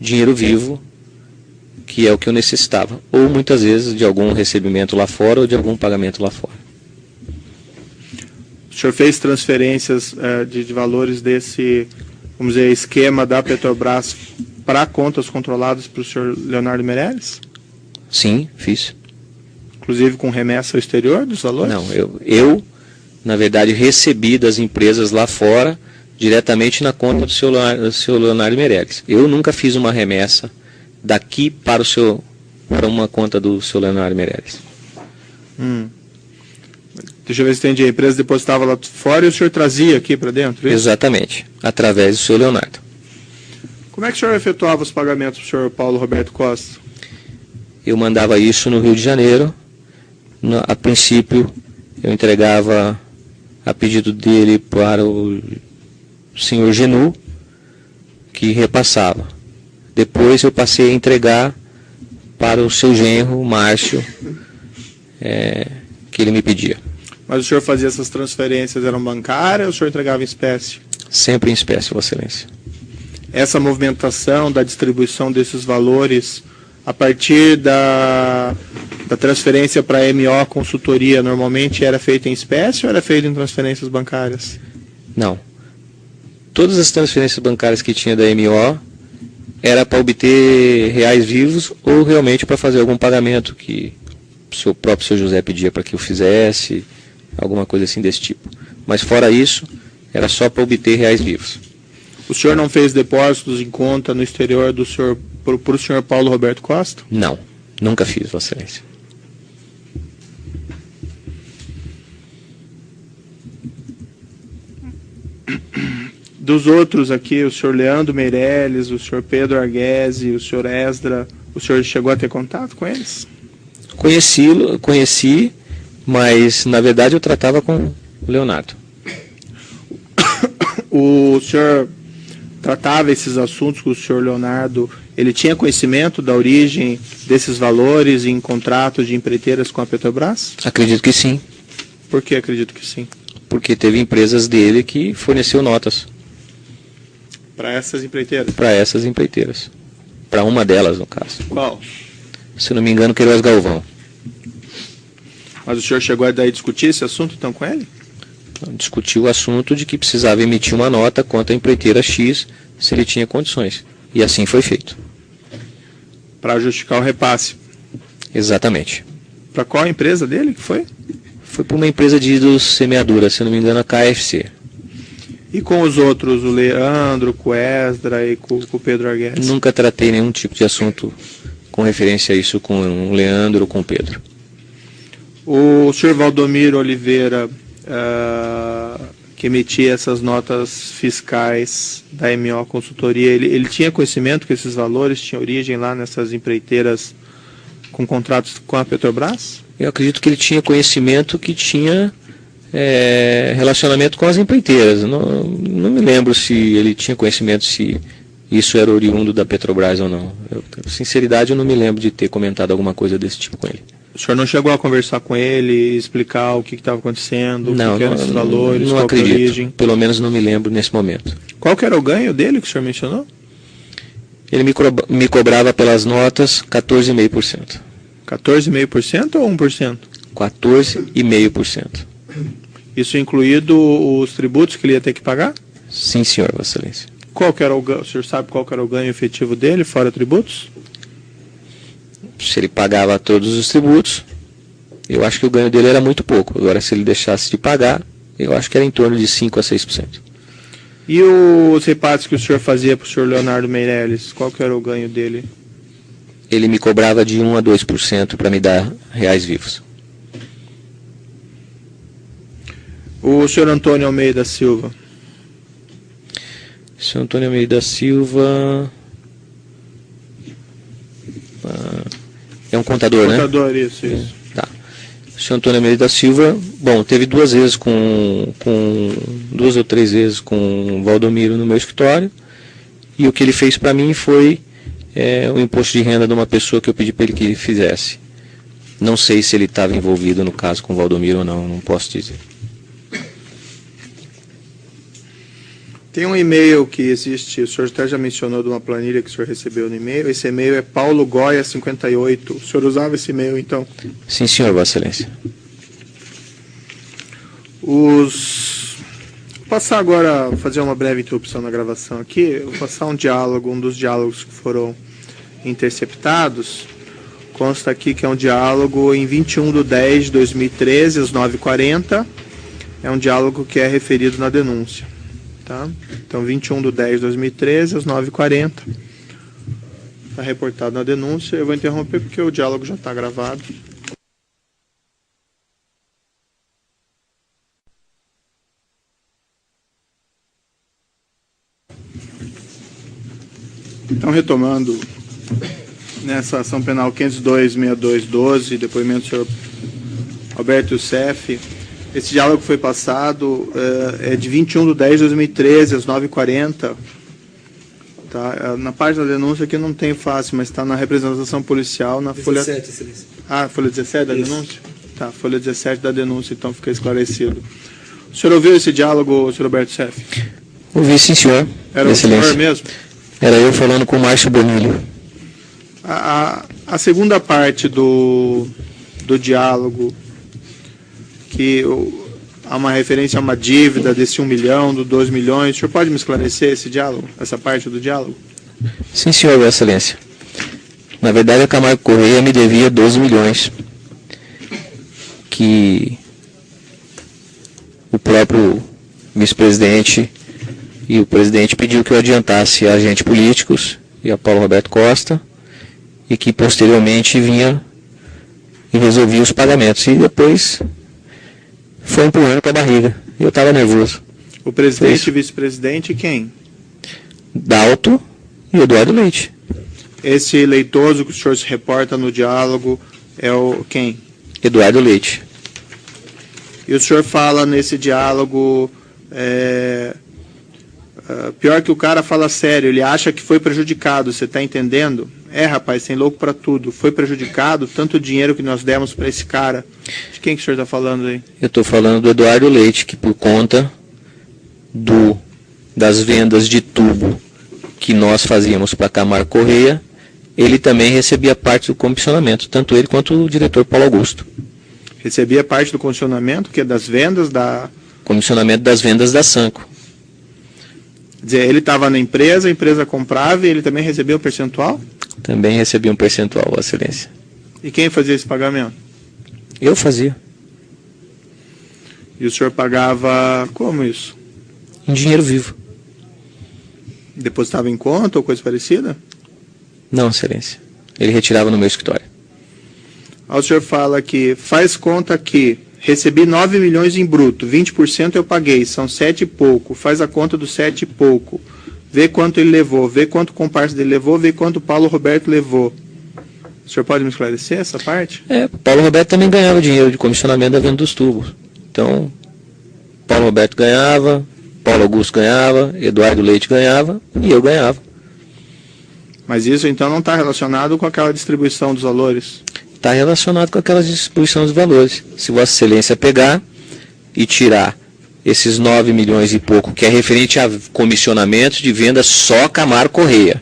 dinheiro vivo, que é o que eu necessitava, ou muitas vezes de algum recebimento lá fora ou de algum pagamento lá fora. O senhor fez transferências de valores desse, vamos dizer, esquema da Petrobras para contas controladas para o senhor Leonardo Meirelles? Sim, fiz. Inclusive com remessa ao exterior dos valores? Não, eu na verdade, recebi das empresas lá fora, diretamente na conta do seu Leonardo Meirelles. Eu nunca fiz uma remessa daqui para uma conta do seu Leonardo Meirelles. Deixa eu ver se entendi. A empresa depositava lá fora e o senhor trazia aqui para dentro? Isso? Exatamente, através do seu Leonardo. Como é que o senhor efetuava os pagamentos para o senhor Paulo Roberto Costa? Eu mandava isso no Rio de Janeiro. A princípio, eu entregava a pedido dele para o senhor Genu, que repassava. Depois eu passei a entregar para o seu genro, Márcio, que ele me pedia. Mas o senhor fazia essas transferências, eram bancárias ou o senhor entregava em espécie? Sempre em espécie, Vossa Excelência. Essa movimentação da distribuição desses valores, a partir da transferência para a MO Consultoria, normalmente era feita em espécie ou era feita em transferências bancárias? Não. Todas as transferências bancárias que tinha da MO era para obter reais vivos ou realmente para fazer algum pagamento que o próprio seu José pedia para que eu fizesse, alguma coisa assim desse tipo. Mas fora isso, era só para obter reais vivos. O senhor não fez depósitos em conta no exterior do senhor para o senhor Paulo Roberto Costa? Não, nunca fiz, Vossa Excelência. Dos outros aqui, o senhor Leandro Meirelles, o senhor Pedro Arguese, o senhor Esdra, o senhor chegou a ter contato com eles? Conheci, mas na verdade eu tratava com o Leonardo. O senhor tratava esses assuntos com o senhor Leonardo Ele tinha conhecimento da origem desses valores em contratos de empreiteiras com a Petrobras? Acredito que sim, Por que acredito que sim? porque teve empresas dele que forneceu notas Para essas empreiteiras? para essas empreiteiras. Para uma delas, no caso. Qual? Se não me engano, Queiroz Galvão. Mas o senhor chegou a daí discutir esse assunto então com ele? Discutiu o assunto de que precisava emitir uma nota contra a empreiteira X se ele tinha condições. E assim foi feito. Para justificar o repasse. Exatamente. Para qual empresa dele que foi? Foi para uma empresa de semeadura, se não me engano, a KFC. E com os outros, o Leandro, com o Esdra e com o Pedro Arguedes? Nunca tratei nenhum tipo de assunto com referência a isso com o Leandro ou com o Pedro. O senhor Valdomiro Oliveira, que emitia essas notas fiscais da MO Consultoria, ele tinha conhecimento que esses valores tinham origem lá nessas empreiteiras com contratos com a Petrobras? Eu acredito que ele tinha conhecimento que tinha relacionamento com as empreiteiras. Não me lembro se ele tinha conhecimento se isso era oriundo da Petrobras ou não. Sinceridade, eu não me lembro de ter comentado alguma coisa desse tipo com ele. O senhor não chegou a conversar com ele, explicar o que estava acontecendo, Não, o que eram esses valores, não qual que era a acredito. origem? Pelo menos não me lembro nesse momento. Qual que era o ganho dele que o senhor mencionou? Ele me cobrava pelas notas 14,5%. 14,5% ou 1%? 14,5%. Isso incluído os tributos que ele ia ter que pagar? Sim, senhor, Vossa Excelência. Qual que era o senhor sabe qual que era o ganho efetivo dele, fora tributos? Se ele pagava todos os tributos, eu acho que o ganho dele era muito pouco. Agora, se ele deixasse de pagar, eu acho que era em torno de 5% a 6%. E os repasses que o senhor fazia para o senhor Leonardo Meirelles, qual que era o ganho dele? Ele me cobrava de 1% a 2% para me dar reais vivos. O senhor Antônio Almeida Silva, O senhor Antônio Almeida Silva é um contador, né? contador, isso. Tá. O senhor Antônio Almeida Silva, bom, teve 2 vezes com 2 ou 3 vezes com o Valdomiro no meu escritório, e o que ele fez para mim foi o imposto de renda de uma pessoa que eu pedi para ele que ele fizesse. Não sei se ele estava envolvido no caso com o Valdomiro ou não posso dizer. Tem um e-mail que existe, o senhor até já mencionou de uma planilha que o senhor recebeu no e-mail, esse e-mail é paulogoia58, o senhor usava esse e-mail então? Sim, senhor, Vossa Excelência. Vou passar agora, fazer uma breve interrupção na gravação aqui, eu vou passar um dos diálogos que foram interceptados, consta aqui que é um diálogo em 21/10/2013, às 9h40, é um diálogo que é referido na denúncia. Tá? Então, 21/10/2013, às 9h40, está reportado na denúncia. Eu vou interromper porque o diálogo já está gravado. Então, retomando, nessa ação penal 502.6212, depoimento do senhor Alberto Youssef, esse diálogo foi passado, é de 21/10/2013, às 9h40. Tá? Na página da denúncia aqui não tem fácil, mas está na representação policial, na 17, folha... Excelência. Ah, folha 17 da Isso. denúncia? Tá, folha 17 da denúncia, então fica esclarecido. O senhor ouviu esse diálogo, senhor Alberto Youssef? Ouvi, sim, senhor. Era o Excelência. senhor mesmo? Era eu falando com o Márcio Bonilho. A segunda parte do diálogo, que há uma referência a uma dívida desse 1 milhão, do 2 milhões, o senhor pode me esclarecer esse diálogo, essa parte do diálogo? Sim, senhor, Vossa Excelência. Na verdade, a Camargo Correia me devia 12 milhões, que o próprio vice-presidente e o presidente pediu que eu adiantasse a agentes políticos e a Paulo Roberto Costa, e que posteriormente vinha e resolvia os pagamentos. E depois foi empurrando para a barriga. E eu estava nervoso. O presidente e vice-presidente quem? Dalto e Eduardo Leite. Esse leitoso que o senhor se reporta no diálogo é o quem? Eduardo Leite. E o senhor fala nesse diálogo Pior que o cara fala sério, ele acha que foi prejudicado, você está entendendo? Rapaz, tem louco para tudo. Foi prejudicado, tanto dinheiro que nós demos para esse cara. De quem que o senhor está falando aí? Eu estou falando do Eduardo Leite, que por conta das vendas de tubo que nós fazíamos para Camargo Correia, ele também recebia parte do comissionamento, tanto ele quanto o diretor Paulo Augusto. Recebia parte do comissionamento, que é das vendas da... Comissionamento das vendas da Sanco. Quer dizer, ele estava na empresa, a empresa comprava e ele também recebia um percentual? Também recebia um percentual, Vossa Excelência. E quem fazia esse pagamento? Eu fazia. E o senhor pagava como isso? Em dinheiro vivo. Depositava em conta ou coisa parecida? Não, Excelência. Ele retirava no meu escritório. Aí o senhor fala que faz conta que recebi 9 milhões em bruto, 20% eu paguei, são 7 e pouco, faz a conta dos 7 e pouco, vê quanto ele levou, vê quanto o comparsa dele levou, vê quanto o Paulo Roberto levou. O senhor pode me esclarecer essa parte? Paulo Roberto também ganhava dinheiro de comissionamento da venda dos tubos. Então, Paulo Roberto ganhava, Paulo Augusto ganhava, Eduardo Leite ganhava e eu ganhava. Mas isso então não está relacionado com aquela distribuição dos valores? Está relacionado com aquela distribuição dos valores. Se Vossa Excelência pegar e tirar esses 9 milhões e pouco, que é referente a comissionamento de venda só Camargo Correia.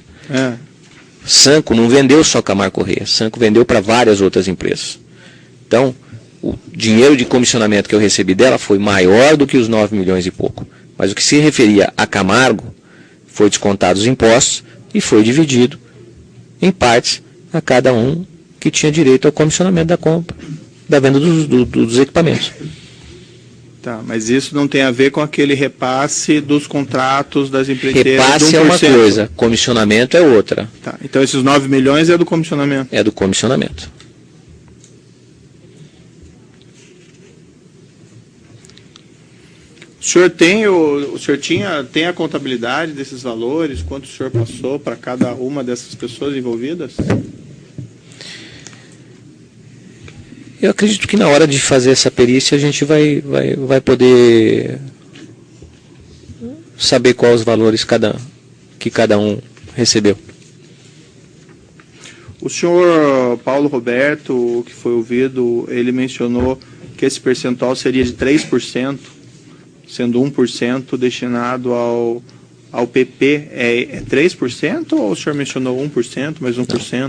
Sanco não vendeu só Camargo Correia, Sanco vendeu para várias outras empresas. Então, o dinheiro de comissionamento que eu recebi dela foi maior do que os 9 milhões e pouco. Mas o que se referia a Camargo, foi descontado os impostos e foi dividido em partes a cada um que tinha direito ao comissionamento da compra, da venda dos equipamentos. Tá, mas isso não tem a ver com aquele repasse dos contratos das empreiteiras. Repasse é uma coisa, comissionamento é outra. Tá, então esses 9 milhões é do comissionamento? É do comissionamento. O senhor tem a contabilidade desses valores? Quanto o senhor passou para cada uma dessas pessoas envolvidas? Eu acredito que na hora de fazer essa perícia a gente vai poder saber quais os valores que cada um recebeu. O senhor Paulo Roberto, que foi ouvido, ele mencionou que esse percentual seria de 3%, sendo 1% destinado ao PP. É 3% ou o senhor mencionou 1%, mais 1%? Não.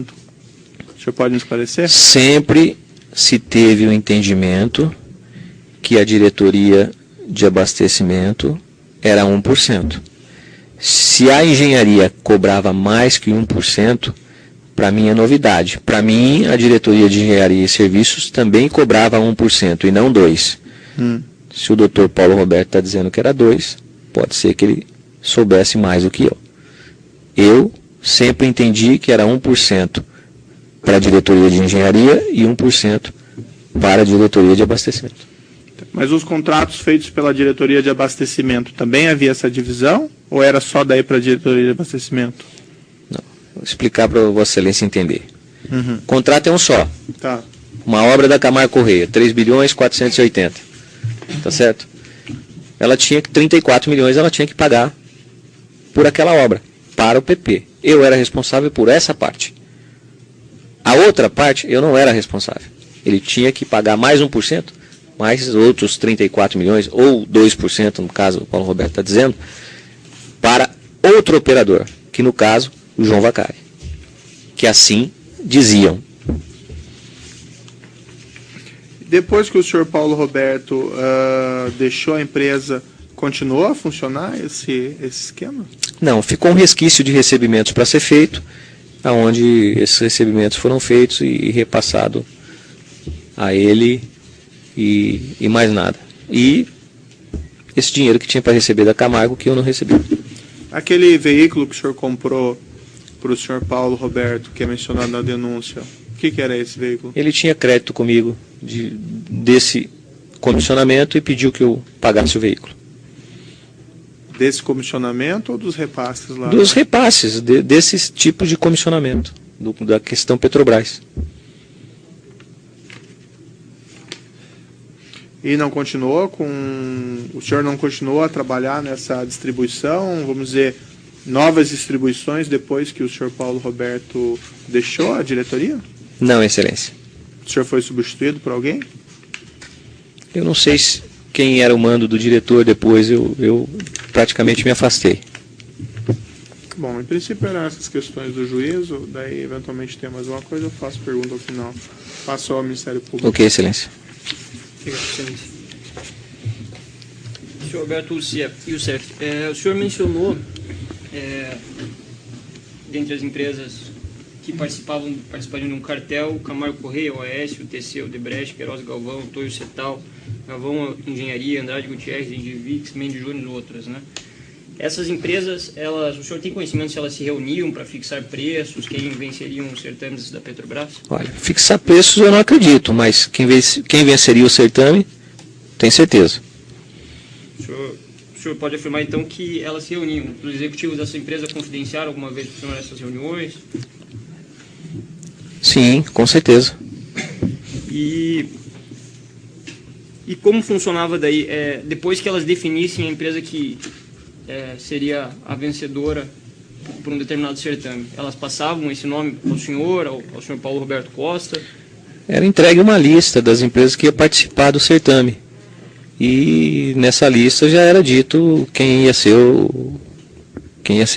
O senhor pode me esclarecer? Sempre se teve o entendimento que a diretoria de abastecimento era 1%. Se a engenharia cobrava mais que 1%, para mim é novidade. Para mim, a diretoria de engenharia e serviços também cobrava 1% e não 2%. Se o doutor Paulo Roberto está dizendo que era 2%, pode ser que ele soubesse mais do que eu. Eu sempre entendi que era 1% para a diretoria de engenharia e 1% para a diretoria de abastecimento. Mas os contratos feitos pela diretoria de abastecimento, também havia essa divisão? Ou era só daí para a diretoria de abastecimento? Não, vou explicar para Vossa Excelência entender. O contrato é um só. Tá. Uma obra da Camargo Correia, 3.480. Tá certo? Ela tinha que 34 milhões, ela tinha que pagar por aquela obra, para o PP. Eu era responsável por essa parte. A outra parte, eu não era responsável. Ele tinha que pagar mais 1%, mais outros 34 milhões, ou 2%, no caso, o Paulo Roberto está dizendo, para outro operador, que no caso, o João Vacari. Que assim diziam. Depois que o senhor Paulo Roberto deixou a empresa, continuou a funcionar esse esquema? Não, ficou um resquício de recebimentos para ser feito, aonde esses recebimentos foram feitos e repassado a ele e mais nada. E esse dinheiro que tinha para receber da Camargo que eu não recebi. Aquele veículo que o senhor comprou para o senhor Paulo Roberto, que é mencionado na denúncia, o que era esse veículo? Ele tinha crédito comigo desse comissionamento e pediu que eu pagasse o veículo. Desse comissionamento ou dos repasses lá? Dos repasses, desses tipos de comissionamento, da questão Petrobras. E não continuou com... O senhor não continuou a trabalhar nessa distribuição, vamos dizer, novas distribuições depois que o senhor Paulo Roberto deixou a diretoria? Não, Excelência. O senhor foi substituído por alguém? Eu não sei quem era o mando do diretor depois, eu praticamente me afastei. Bom, em princípio eram essas questões do juízo, daí eventualmente tem mais uma coisa, eu faço pergunta ao final. Passo ao Ministério Público. Ok, Excelência. Obrigado, excelência. Senhor Alberto Youssef, o senhor mencionou, dentre as empresas que participariam de um cartel, Camargo Correia, OAS, UTC, Odebrecht, Queiroz Galvão, Toyo Cetal, Galvão Engenharia, Andrade Gutierrez, Engivix, Mendes Júnior e outras, né? Essas empresas, o senhor tem conhecimento se elas se reuniam para fixar preços, quem venceriam os certames da Petrobras? Olha, fixar preços eu não acredito, mas quem venceria o certame, tem certeza. O senhor pode afirmar então que elas se reuniam? Os executivos dessa empresa confidenciaram alguma vez para o senhor essas reuniões? Sim, com certeza. E como funcionava daí? Depois que elas definissem a empresa que seria a vencedora por um determinado certame, elas passavam esse nome ao senhor Paulo Roberto Costa? Era entregue uma lista das empresas que ia participar do certame. E nessa lista já era dito quem ia ser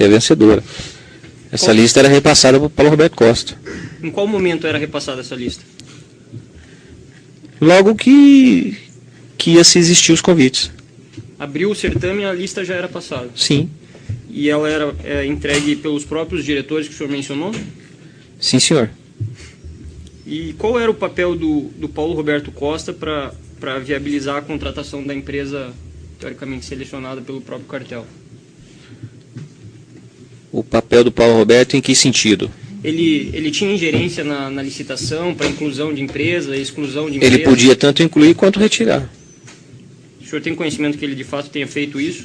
a vencedora. Essa lista era repassada para o Paulo Roberto Costa. Em qual momento era repassada essa lista? Logo que ia se existir os convites. Abriu o certame e a lista já era passada? Sim. E ela era entregue pelos próprios diretores que o senhor mencionou? Sim, senhor. E qual era o papel do Paulo Roberto Costa para viabilizar a contratação da empresa teoricamente selecionada pelo próprio cartel? O papel do Paulo Roberto em que sentido? Ele tinha ingerência na licitação para inclusão de empresa, exclusão de empresa? Ele podia tanto incluir quanto retirar. O senhor tem conhecimento que ele de fato tenha feito isso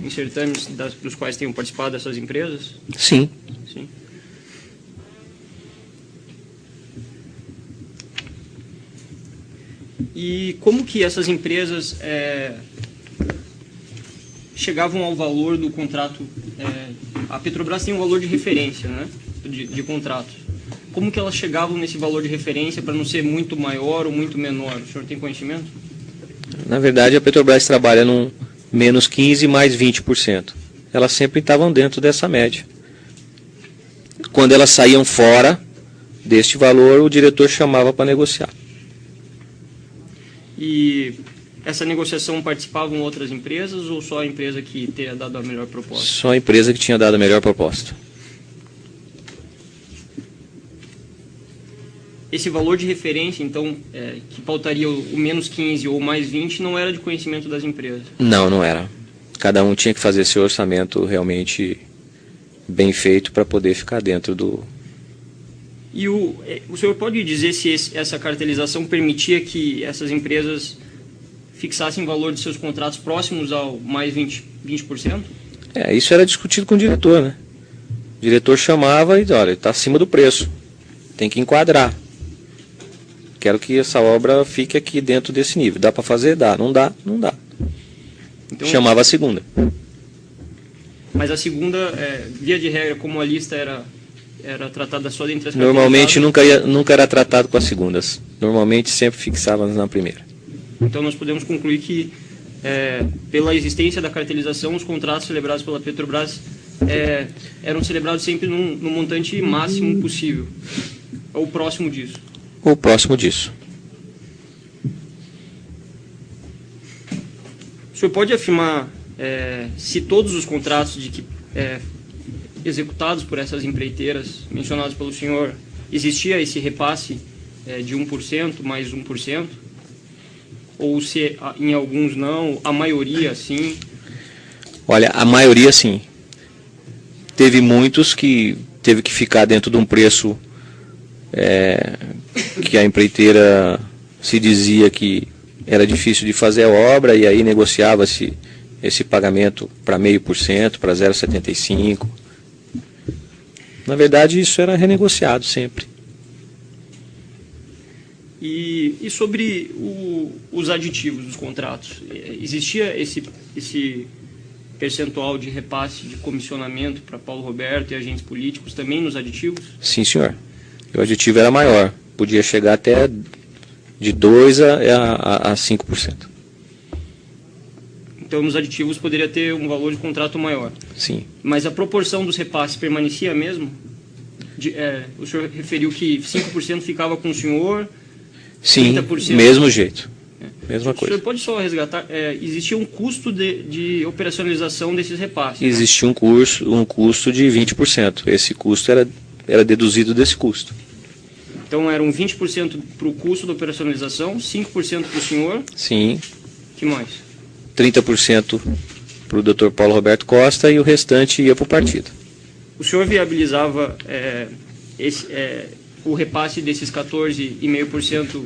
em certames dos quais tenham participado dessas empresas? Sim. Sim. E como que essas empresas chegavam ao valor do contrato? A Petrobras tem um valor de referência, né, de contratos. Como que elas chegavam nesse valor de referência para não ser muito maior ou muito menor? O senhor tem conhecimento? Na verdade, a Petrobras trabalha num menos 15% mais 20%. Elas sempre estavam dentro dessa média. Quando elas saíam fora deste valor, o diretor chamava para negociar. E essa negociação participavam outras empresas ou só a empresa que teria dado a melhor proposta? Só a empresa que tinha dado a melhor proposta. Esse valor de referência, então, que pautaria o menos 15 ou mais 20, não era de conhecimento das empresas? Não, não era. Cada um tinha que fazer seu orçamento realmente bem feito para poder ficar dentro do... E o senhor pode dizer se essa cartelização permitia que essas empresas fixassem o valor de seus contratos próximos ao mais 20%? Isso era discutido com o diretor, né? O diretor chamava e dizia, olha, está acima do preço, tem que enquadrar. Quero que essa obra fique aqui dentro desse nível. Dá para fazer? Dá. Não dá? Não dá. Então, chamava a segunda. Mas a segunda, via de regra, como a lista era tratada só dentre as normalmente nunca era tratado com as segundas. Normalmente sempre fixávamos na primeira. Então nós podemos concluir que, pela existência da cartelização, os contratos celebrados pela Petrobras eram celebrados sempre no montante máximo possível, ou próximo disso. Ou próximo disso. O senhor pode afirmar se todos os contratos executados por essas empreiteiras mencionados pelo senhor, existia esse repasse de 1% mais 1%? Ou se em alguns não, a maioria sim? Olha, a maioria sim. Teve muitos que teve que ficar dentro de um preço que a empreiteira se dizia que era difícil de fazer a obra, e aí negociava-se esse pagamento para 0,5%, para 0,75%. Na verdade, isso era renegociado sempre. E sobre os aditivos dos contratos, existia esse percentual de repasse de comissionamento para Paulo Roberto e agentes políticos também nos aditivos? Sim, senhor. O aditivo era maior, podia chegar até de 2% a 5%. Então, nos aditivos poderia ter um valor de contrato maior. Sim. Mas a proporção dos repasses permanecia a mesma? O senhor referiu que 5% ficava com o senhor, sim, 30%... mesmo jeito. Mesma coisa. O senhor pode só resgatar, existia um custo de operacionalização desses repasses? Existia um custo de 20%. Esse custo era deduzido desse custo. Então eram 20% para o custo da operacionalização, 5% para o senhor? Sim. Que mais? 30% para o Dr. Paulo Roberto Costa e o restante ia para o partido. O senhor viabilizava o repasse desses 14,5%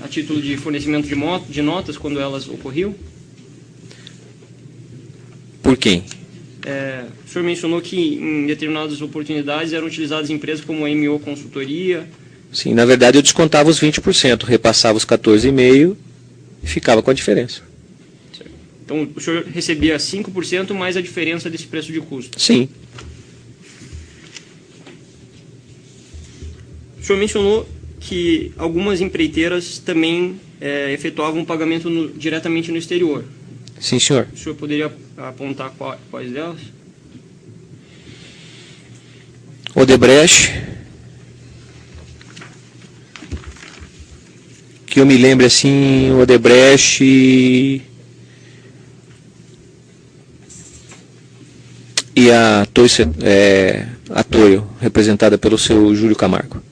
a título de fornecimento de notas quando elas ocorriam? Por quem? O senhor mencionou que em determinadas oportunidades eram utilizadas empresas como a MO Consultoria. Sim, na verdade eu descontava os 20%, repassava os 14,5% e ficava com a diferença. Certo. Então o senhor recebia 5% mais a diferença desse preço de custo? Sim. O senhor mencionou que algumas empreiteiras também efetuavam pagamento diretamente no exterior. Sim, senhor. O senhor poderia apontar quais delas? Odebrecht, que eu me lembre assim, Odebrecht e a Toyo, representada pelo seu Júlio Camargo.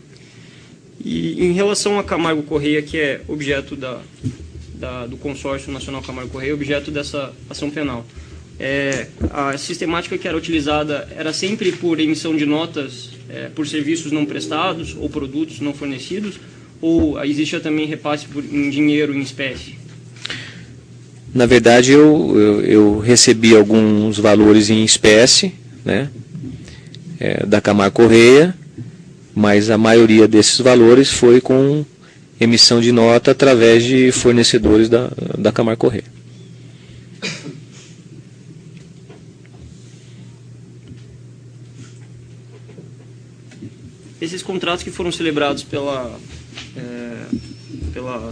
E em relação a Camargo Correia, que é objeto do Consórcio Nacional Camargo Correia, objeto dessa ação penal, a sistemática que era utilizada era sempre por emissão de notas por serviços não prestados ou produtos não fornecidos, ou existia também repasse em dinheiro, em espécie? Na verdade, eu recebi alguns valores em espécie, né, da Camargo Correia, mas a maioria desses valores foi com emissão de nota através de fornecedores da Camargo Correia. Esses contratos que foram celebrados pela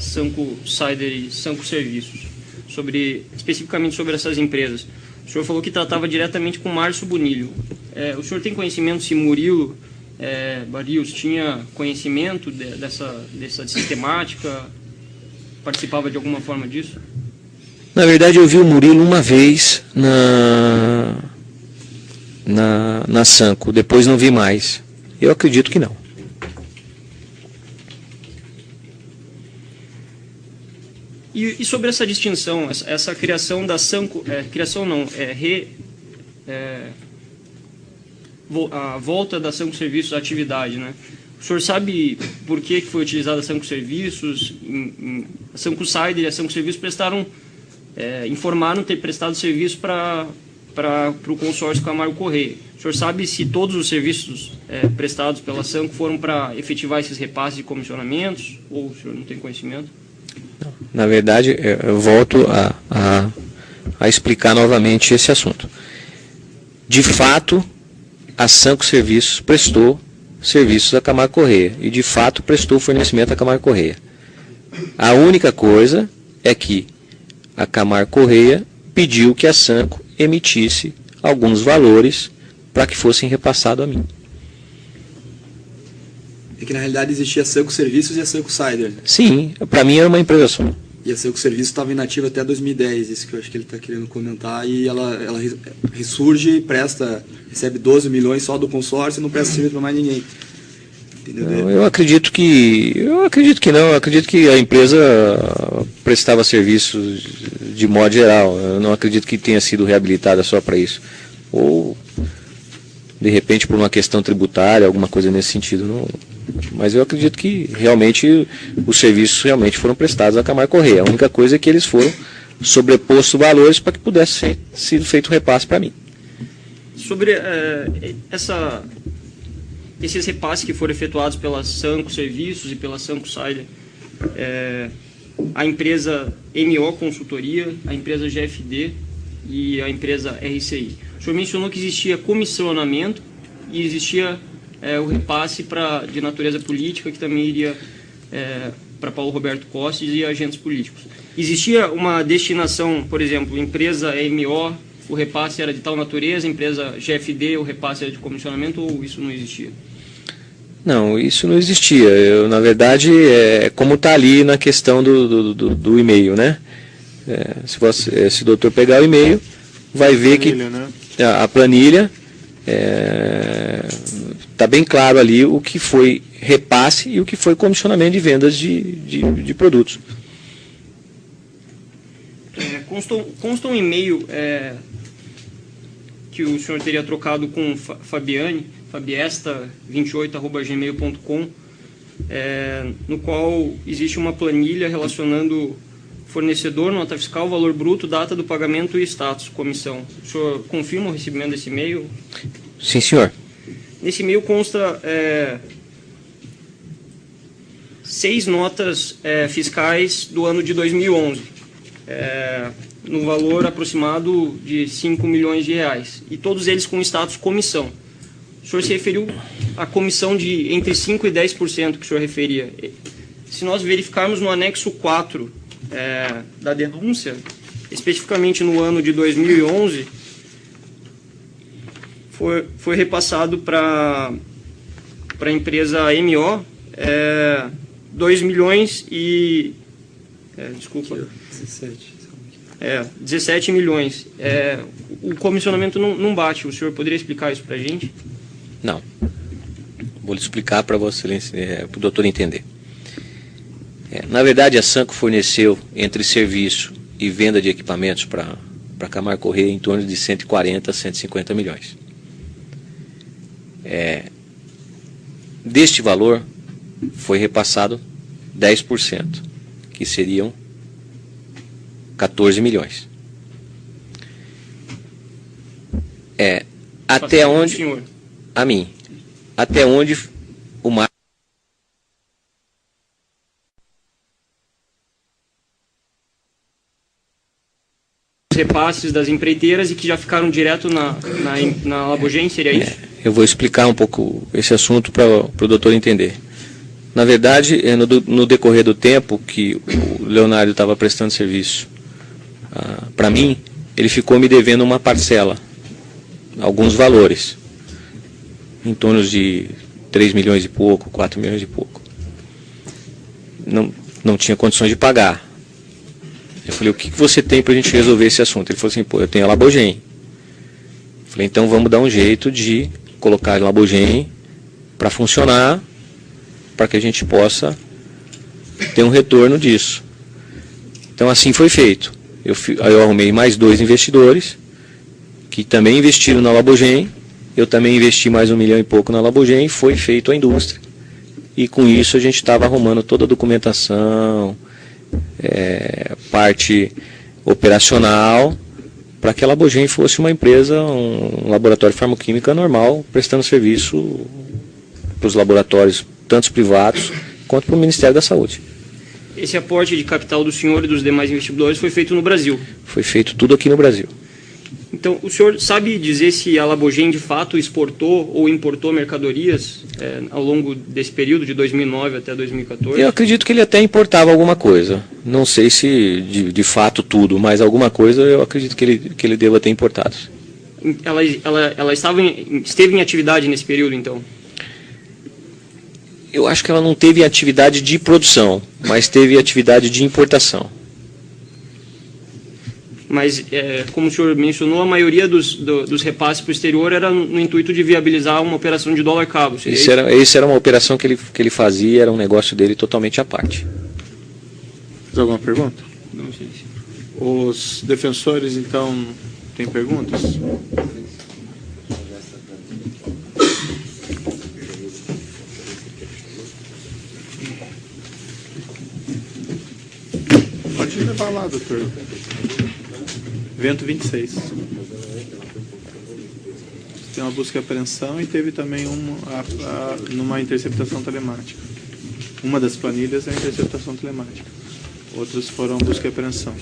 Sanco Cider e Sanco Serviços, especificamente sobre essas empresas, o senhor falou que tratava diretamente com Márcio Bonilho. O senhor tem conhecimento se Murilo Barrios tinha conhecimento dessa sistemática, participava de alguma forma disso? Na verdade, eu vi o Murilo uma vez na Sanco, depois não vi mais. Eu acredito que não. E sobre essa distinção, essa criação da Sanco, a volta da Sanco Serviços à atividade, né? O senhor sabe por que foi utilizada a Sanco Serviços? A Sanco Cider e a Sanco Serviços informaram ter prestado serviço para o consórcio Camargo Correia. O senhor sabe se todos os serviços prestados pela Sanco foram para efetivar esses repasses de comissionamentos, ou o senhor não tem conhecimento? Na verdade, eu volto a explicar novamente esse assunto. De fato, a Sanco Serviços prestou serviços à Camargo Correia e, de fato, prestou fornecimento à Camargo Correia. A única coisa é que a Camargo Correia pediu que a Sanco emitisse alguns valores para que fossem repassados a mim. É que na realidade existia a Sanco Serviços e a Sanco Cider. Sim, para mim era uma empresa só. E a Sanco Serviços estava inativa até 2010, isso que eu acho que ele está querendo comentar, e ela ressurge, recebe 12 milhões só do consórcio e não presta serviço para mais ninguém. Entendeu? Eu acredito que não, eu acredito que a empresa prestava serviços de modo geral. Eu não acredito que tenha sido reabilitada só para isso. Ou, de repente, por uma questão tributária, alguma coisa nesse sentido. Não, mas eu acredito que realmente os serviços realmente foram prestados à Camargo Correia. A única coisa é que eles foram sobrepostos valores para que pudesse ser sido feito o repasse para mim. Sobre essa esses repasses que foram efetuados pela Sanco Serviços e pela Sanco Sider, a empresa MO Consultoria, a empresa GFD e a empresa RCI. O senhor mencionou que existia comissionamento e existia o repasse de natureza política, que também iria para Paulo Roberto Costes e agentes políticos. Existia uma destinação, por exemplo, empresa MO, o repasse era de tal natureza, empresa GFD, o repasse era de comissionamento, ou isso não existia? Não, isso não existia. Na verdade, como está ali na questão do e-mail, né? Se o doutor pegar o e-mail, vai ver que a planilha está bem claro ali o que foi repasse e o que foi comissionamento de vendas de produtos. Consta um e-mail que o senhor teria trocado com Fabiane, fabiesta28@gmail.com, no qual existe uma planilha relacionando fornecedor, nota fiscal, valor bruto, data do pagamento e status, comissão. O senhor confirma o recebimento desse e-mail? Sim, senhor. Nesse e-mail consta 6 notas fiscais do ano de 2011, no valor aproximado de 5 milhões de reais, e todos eles com status comissão. O senhor se referiu à comissão de entre 5% e 10% que o senhor referia. Se nós verificarmos no anexo 4 da denúncia, especificamente no ano de 2011, foi repassado para a empresa MO 2 milhões e... desculpa. 17 milhões. O comissionamento não bate. O senhor poderia explicar isso para a gente? Não. Vou lhe explicar para Vossa Excelência, para o doutor entender. Na verdade, a Sanco forneceu, entre serviço e venda de equipamentos para a Camargo Corrêa, em torno de 140 a 150 milhões. Deste valor, foi repassado 10%, que seriam 14 milhões. Até onde... Senhor. A mim. Até onde o mar... Os repasses das empreiteiras e que já ficaram direto na Labogem, seria isso? Eu vou explicar um pouco esse assunto para o doutor entender. Na verdade, no decorrer do tempo que o Leonardo estava prestando serviço para mim, ele ficou me devendo uma parcela, alguns valores, em torno de 3 milhões e pouco, 4 milhões e pouco. Não tinha condições de pagar. Eu falei, o que você tem para a gente resolver esse assunto? Ele falou assim, eu tenho a Labogem. Eu falei, então vamos dar um jeito de colocar a Labogem para funcionar, para que a gente possa ter um retorno disso. Então assim foi feito. Eu arrumei mais 2 investidores, que também investiram na Labogem. Eu também investi mais 1 milhão e pouco na Labogem, foi feito a indústria. E com isso a gente estava arrumando toda a documentação, parte operacional, para que a Labogem fosse uma empresa, um laboratório de farmacoquímica normal, prestando serviço para os laboratórios, tanto privados quanto para o Ministério da Saúde. Esse aporte de capital do senhor e dos demais investidores foi feito no Brasil? Foi feito tudo aqui no Brasil. Então, o senhor sabe dizer se a Labogem de fato exportou ou importou mercadorias ao longo desse período, de 2009 até 2014? Eu acredito que ele até importava alguma coisa. Não sei se de fato tudo, mas alguma coisa eu acredito que ele deva ter importado. Ela esteve em atividade nesse período, então? Eu acho que ela não teve atividade de produção, mas teve atividade de importação. Mas, como o senhor mencionou, a maioria dos repasses para o exterior era no intuito de viabilizar uma operação de dólar cabo. Isso era uma operação que ele fazia, era um negócio dele totalmente à parte. Mais alguma pergunta? Não sei. Os defensores, então, têm perguntas? Pode levar lá, doutor. Evento 26. tem uma busca e apreensão e teve também numa interceptação telemática. Uma das planilhas é a interceptação telemática. Outras foram busca e apreensão.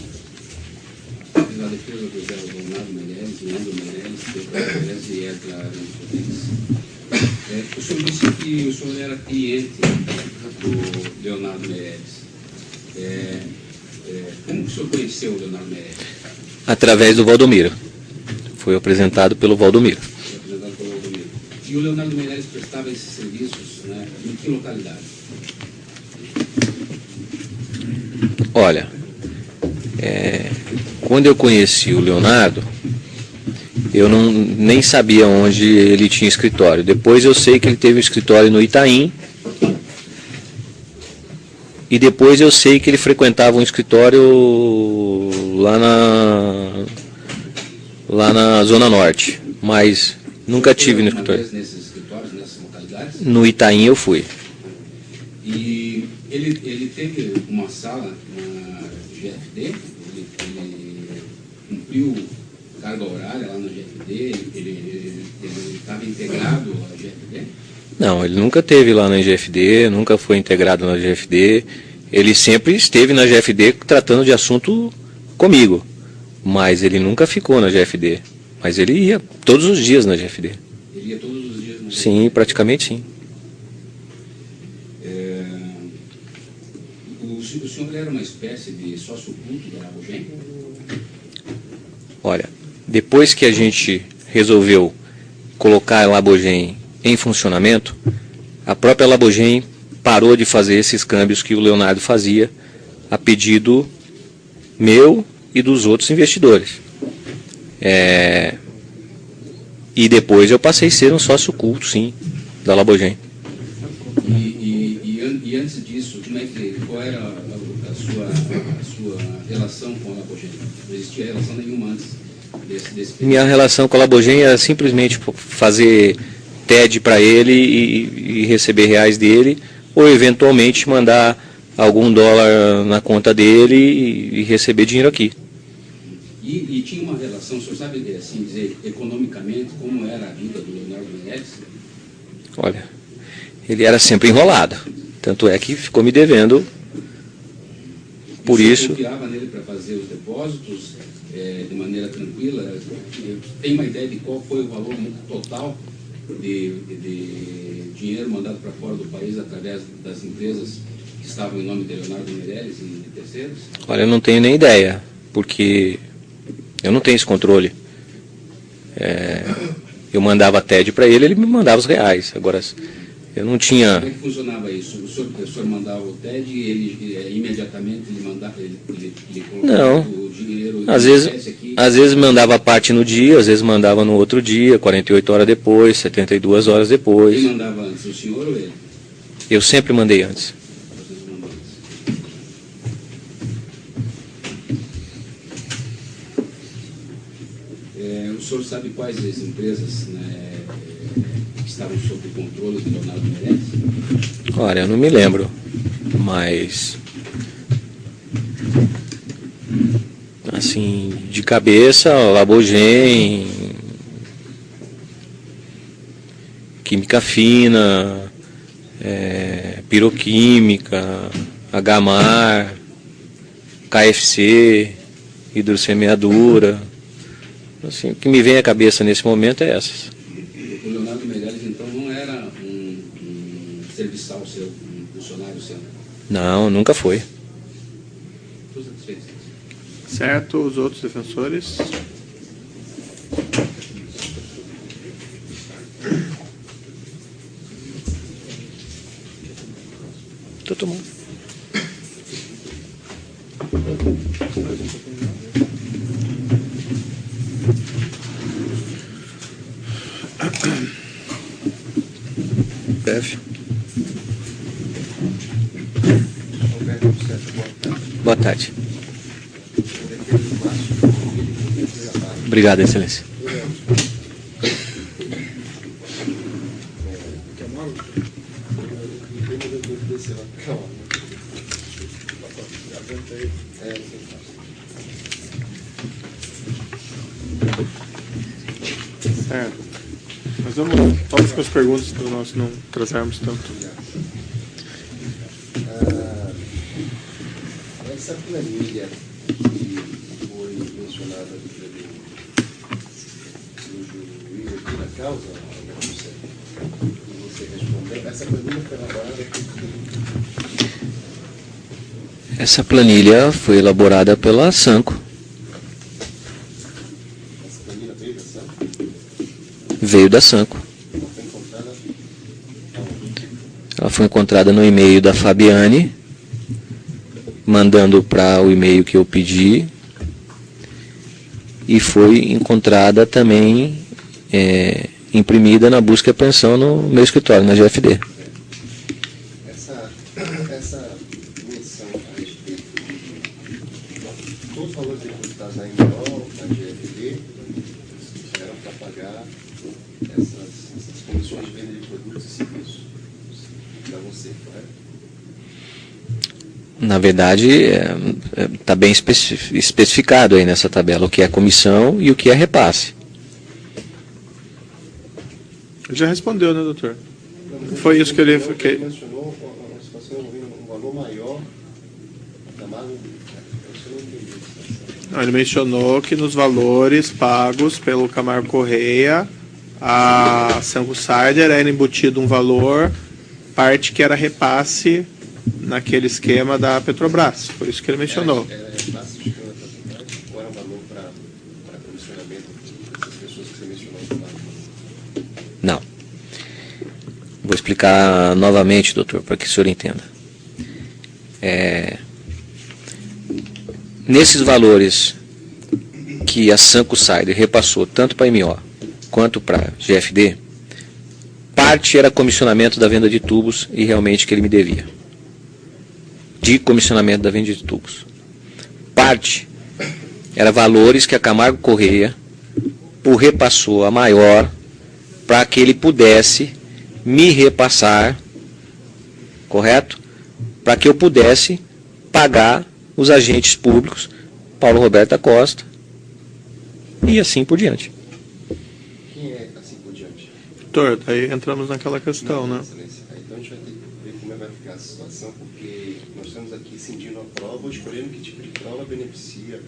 Na defesa do Zé Leonardo Meirelles, Leandro Meirelles, Pedro Meirelles e Edgar Rodrigues. O senhor disse que o senhor era cliente do Leonardo Meirelles. Como que o senhor conheceu o Leonardo Meirelles? Através do Valdomiro. Foi apresentado pelo Valdomiro. Foi apresentado pelo Valdomiro. E o Leonardo Meirelles prestava esses serviços, né, em que localidade? Olha, quando eu conheci o Leonardo, eu nem sabia onde ele tinha escritório. Depois eu sei que ele teve um escritório no Itaim. E depois eu sei que ele frequentava um escritório lá na Zona Norte. Mas nunca tive no escritório. Nesses escritórios, nessas localidades? No Itaim eu fui. E ele teve uma sala na GFD? Ele cumpriu carga horária lá na GFD? Ele estava integrado à GFD? Não, ele nunca esteve lá na GFD, nunca foi integrado na GFD. Ele sempre esteve na GFD tratando de assunto comigo, mas ele nunca ficou na GFD. Mas ele ia todos os dias na GFD. Ele ia todos os dias na GFD? Sim, praticamente sim. O senhor era uma espécie de sócio oculto da Labogem? Olha, depois que a gente resolveu colocar a Labogem em funcionamento, a própria Labogem parou de fazer esses câmbios que o Leonardo fazia a pedido meu e dos outros investidores. E depois eu passei a ser um sócio oculto, sim, da Labogem. E antes disso, qual era a sua relação com a Labogem? Não existia relação nenhuma antes desse período? Minha relação com a Labogem era simplesmente fazer TED para ele e receber reais dele, ou eventualmente mandar algum dólar na conta dele e receber dinheiro aqui. E tinha uma relação, o senhor sabe assim dizer, economicamente, como era a vida do Leonardo Meirelles? Olha, ele era sempre enrolado, tanto é que ficou me devendo por isso. Você confiava nele para fazer os depósitos de maneira tranquila? Tem uma ideia de qual foi o valor total de dinheiro mandado para fora do país através das empresas que estavam em nome de Leonardo Meirelles e de terceiros? Olha, eu não tenho nem ideia, porque eu não tenho esse controle. Eu mandava TED para ele, ele me mandava os reais. Agora, eu não tinha... Como é que funcionava isso? O senhor mandava o TED e ele imediatamente ele colocava Não. o dinheiro... Às vezes mandava parte no dia, às vezes mandava no outro dia, 48 horas depois, 72 horas depois. Quem mandava antes, o senhor ou ele? Eu sempre mandei antes. Vocês mandam antes. O senhor sabe quais as empresas, né, que estavam sob o controle de Leonardo Meirelles? Olha, eu não me lembro, mas... assim, de cabeça, Labogem, Química Fina, Piroquímica, Agamar, KFC, Hidrosemeadura. Assim, o que me vem à cabeça nesse momento é essas. O Leonardo Meirelles, então, não era um serviçal seu, um funcionário seu? Não, nunca foi. Estou satisfeito. Certo, os outros defensores? Estou tomando. Breve. Boa tarde. Obrigado, Excelência. Certo. Mas vamos com as perguntas para nós não atrasarmos tanto. Essa planilha que foi mencionada pelo juiz aqui na causa, você respondeu, essa planilha foi elaborada por... Essa planilha foi elaborada pela Sanco. Essa planilha veio da Sanco? Veio da Sanco. Ela foi encontrada aonde? Ela foi encontrada no e-mail da Fabiane, mandando para o e-mail que eu pedi, e foi encontrada também imprimida na busca e apreensão no meu escritório, na GFD. Essa menção a respeito de todos os valores depositados na MO, na GFD, eram para pagar essas comissões de venda de produtos e serviços para você, correto? Na verdade, está bem especificado aí nessa tabela o que é comissão e o que é repasse. Ele já respondeu, né, doutor? Foi isso que ele... Ele mencionou uma situação envolvendo um valor maior, Camargo, eu não entendi isso. Não, ele mencionou que nos valores pagos pelo Camargo Correia, a Sanco Cider era embutido um valor, parte que era repasse naquele esquema da Petrobras. Foi isso que ele mencionou. Era repasse de esquema da Petrobras ou era um valor para comissionamento dessas pessoas que você mencionou no lado? Não. Vou explicar novamente, doutor, para que o senhor entenda. Nesses valores que a Sanco Cider repassou tanto para a MO quanto para a GFD, parte era comissionamento da venda de tubos e realmente que ele me devia. De comissionamento da venda de tubos. Parte era valores que a Camargo Correia o repassou a maior para que ele pudesse me repassar, correto? Para que eu pudesse pagar os agentes públicos, Paulo Roberto da Costa, e assim por diante. Quem é assim por diante? Doutor, aí entramos naquela questão, né? Excelência. Então a gente vai ter que ver como vai ficar a situação, porque nós estamos aqui cindindo a prova, escolhendo que tipo de prova beneficia,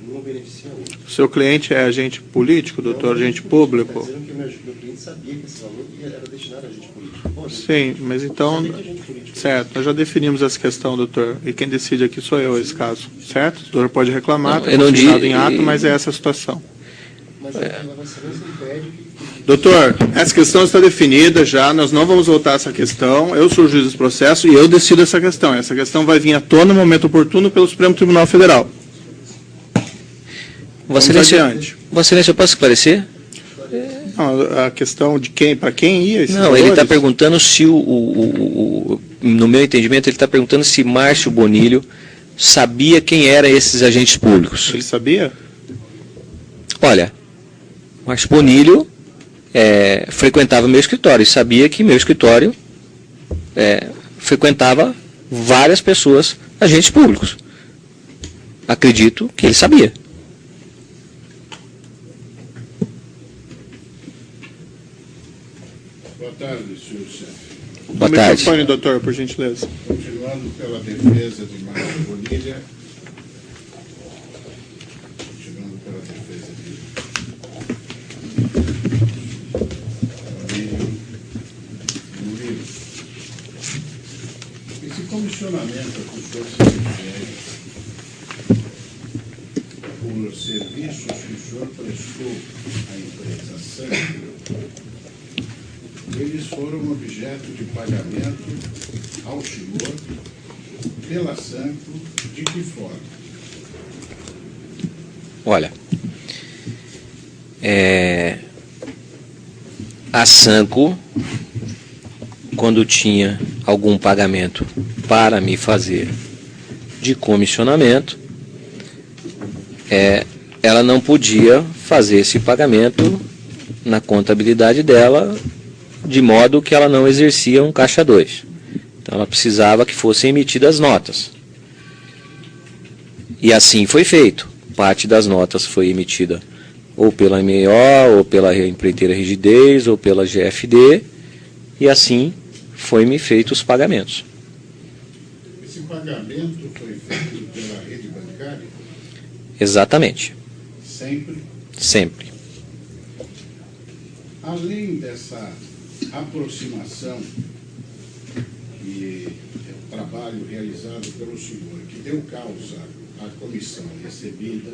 não beneficia outro. O seu cliente é agente político, doutor, agente público? Está dizendo que meu cliente sabia que esse valor era destinado a agente político. Bom, Sim, mas então... sabia que agente político. Certo, nós já definimos essa questão, doutor. E quem decide aqui sou eu, esse caso. Certo? O doutor pode reclamar, Não, eu não consignado digo- em ato, mas é essa a situação. Mas a excelência impede que... Doutor, essa questão está definida já, nós não vamos voltar a essa questão. Eu sou o juiz desse processo e eu decido essa questão. Essa questão vai vir à tona no momento oportuno pelo Supremo Tribunal Federal. Vossa Vamos Excelência, adiante. Vossa Excelência, eu posso esclarecer? Não, a questão de quem, para quem ia esses Não, ele está valores? perguntando se no meu entendimento, ele está perguntando se Márcio Bonilho sabia quem eram esses agentes públicos. Ele sabia? Olha, Márcio Bonilho frequentava meu escritório e sabia que meu escritório frequentava várias pessoas, agentes públicos. Acredito que ele sabia. Boa tarde, senhor chefe. Boa O tarde. microfone, doutor, por gentileza. Continuando pela defesa de Márcio Bonilha. Continuando pela defesa de Murilo. Esse comissionamento que o senhor se refere por serviços que o senhor prestou à empresa Sanco, eles foram objeto de pagamento ao senhor pela Sanco de que forma? Olha, a Sanco, quando tinha algum pagamento para me fazer de comissionamento, ela não podia fazer esse pagamento na contabilidade dela, de modo que ela não exercia um caixa 2. Então ela precisava que fossem emitidas notas. E assim foi feito. Parte das notas foi emitida ou pela MEO, ou pela empreiteira Rigidez, ou pela GFD, e assim foi-me feito os pagamentos. Esse pagamento foi feito pela rede bancária? Exatamente. Sempre? Sempre. Além dessa aproximação e o trabalho realizado pelo senhor, que deu causa à comissão recebida,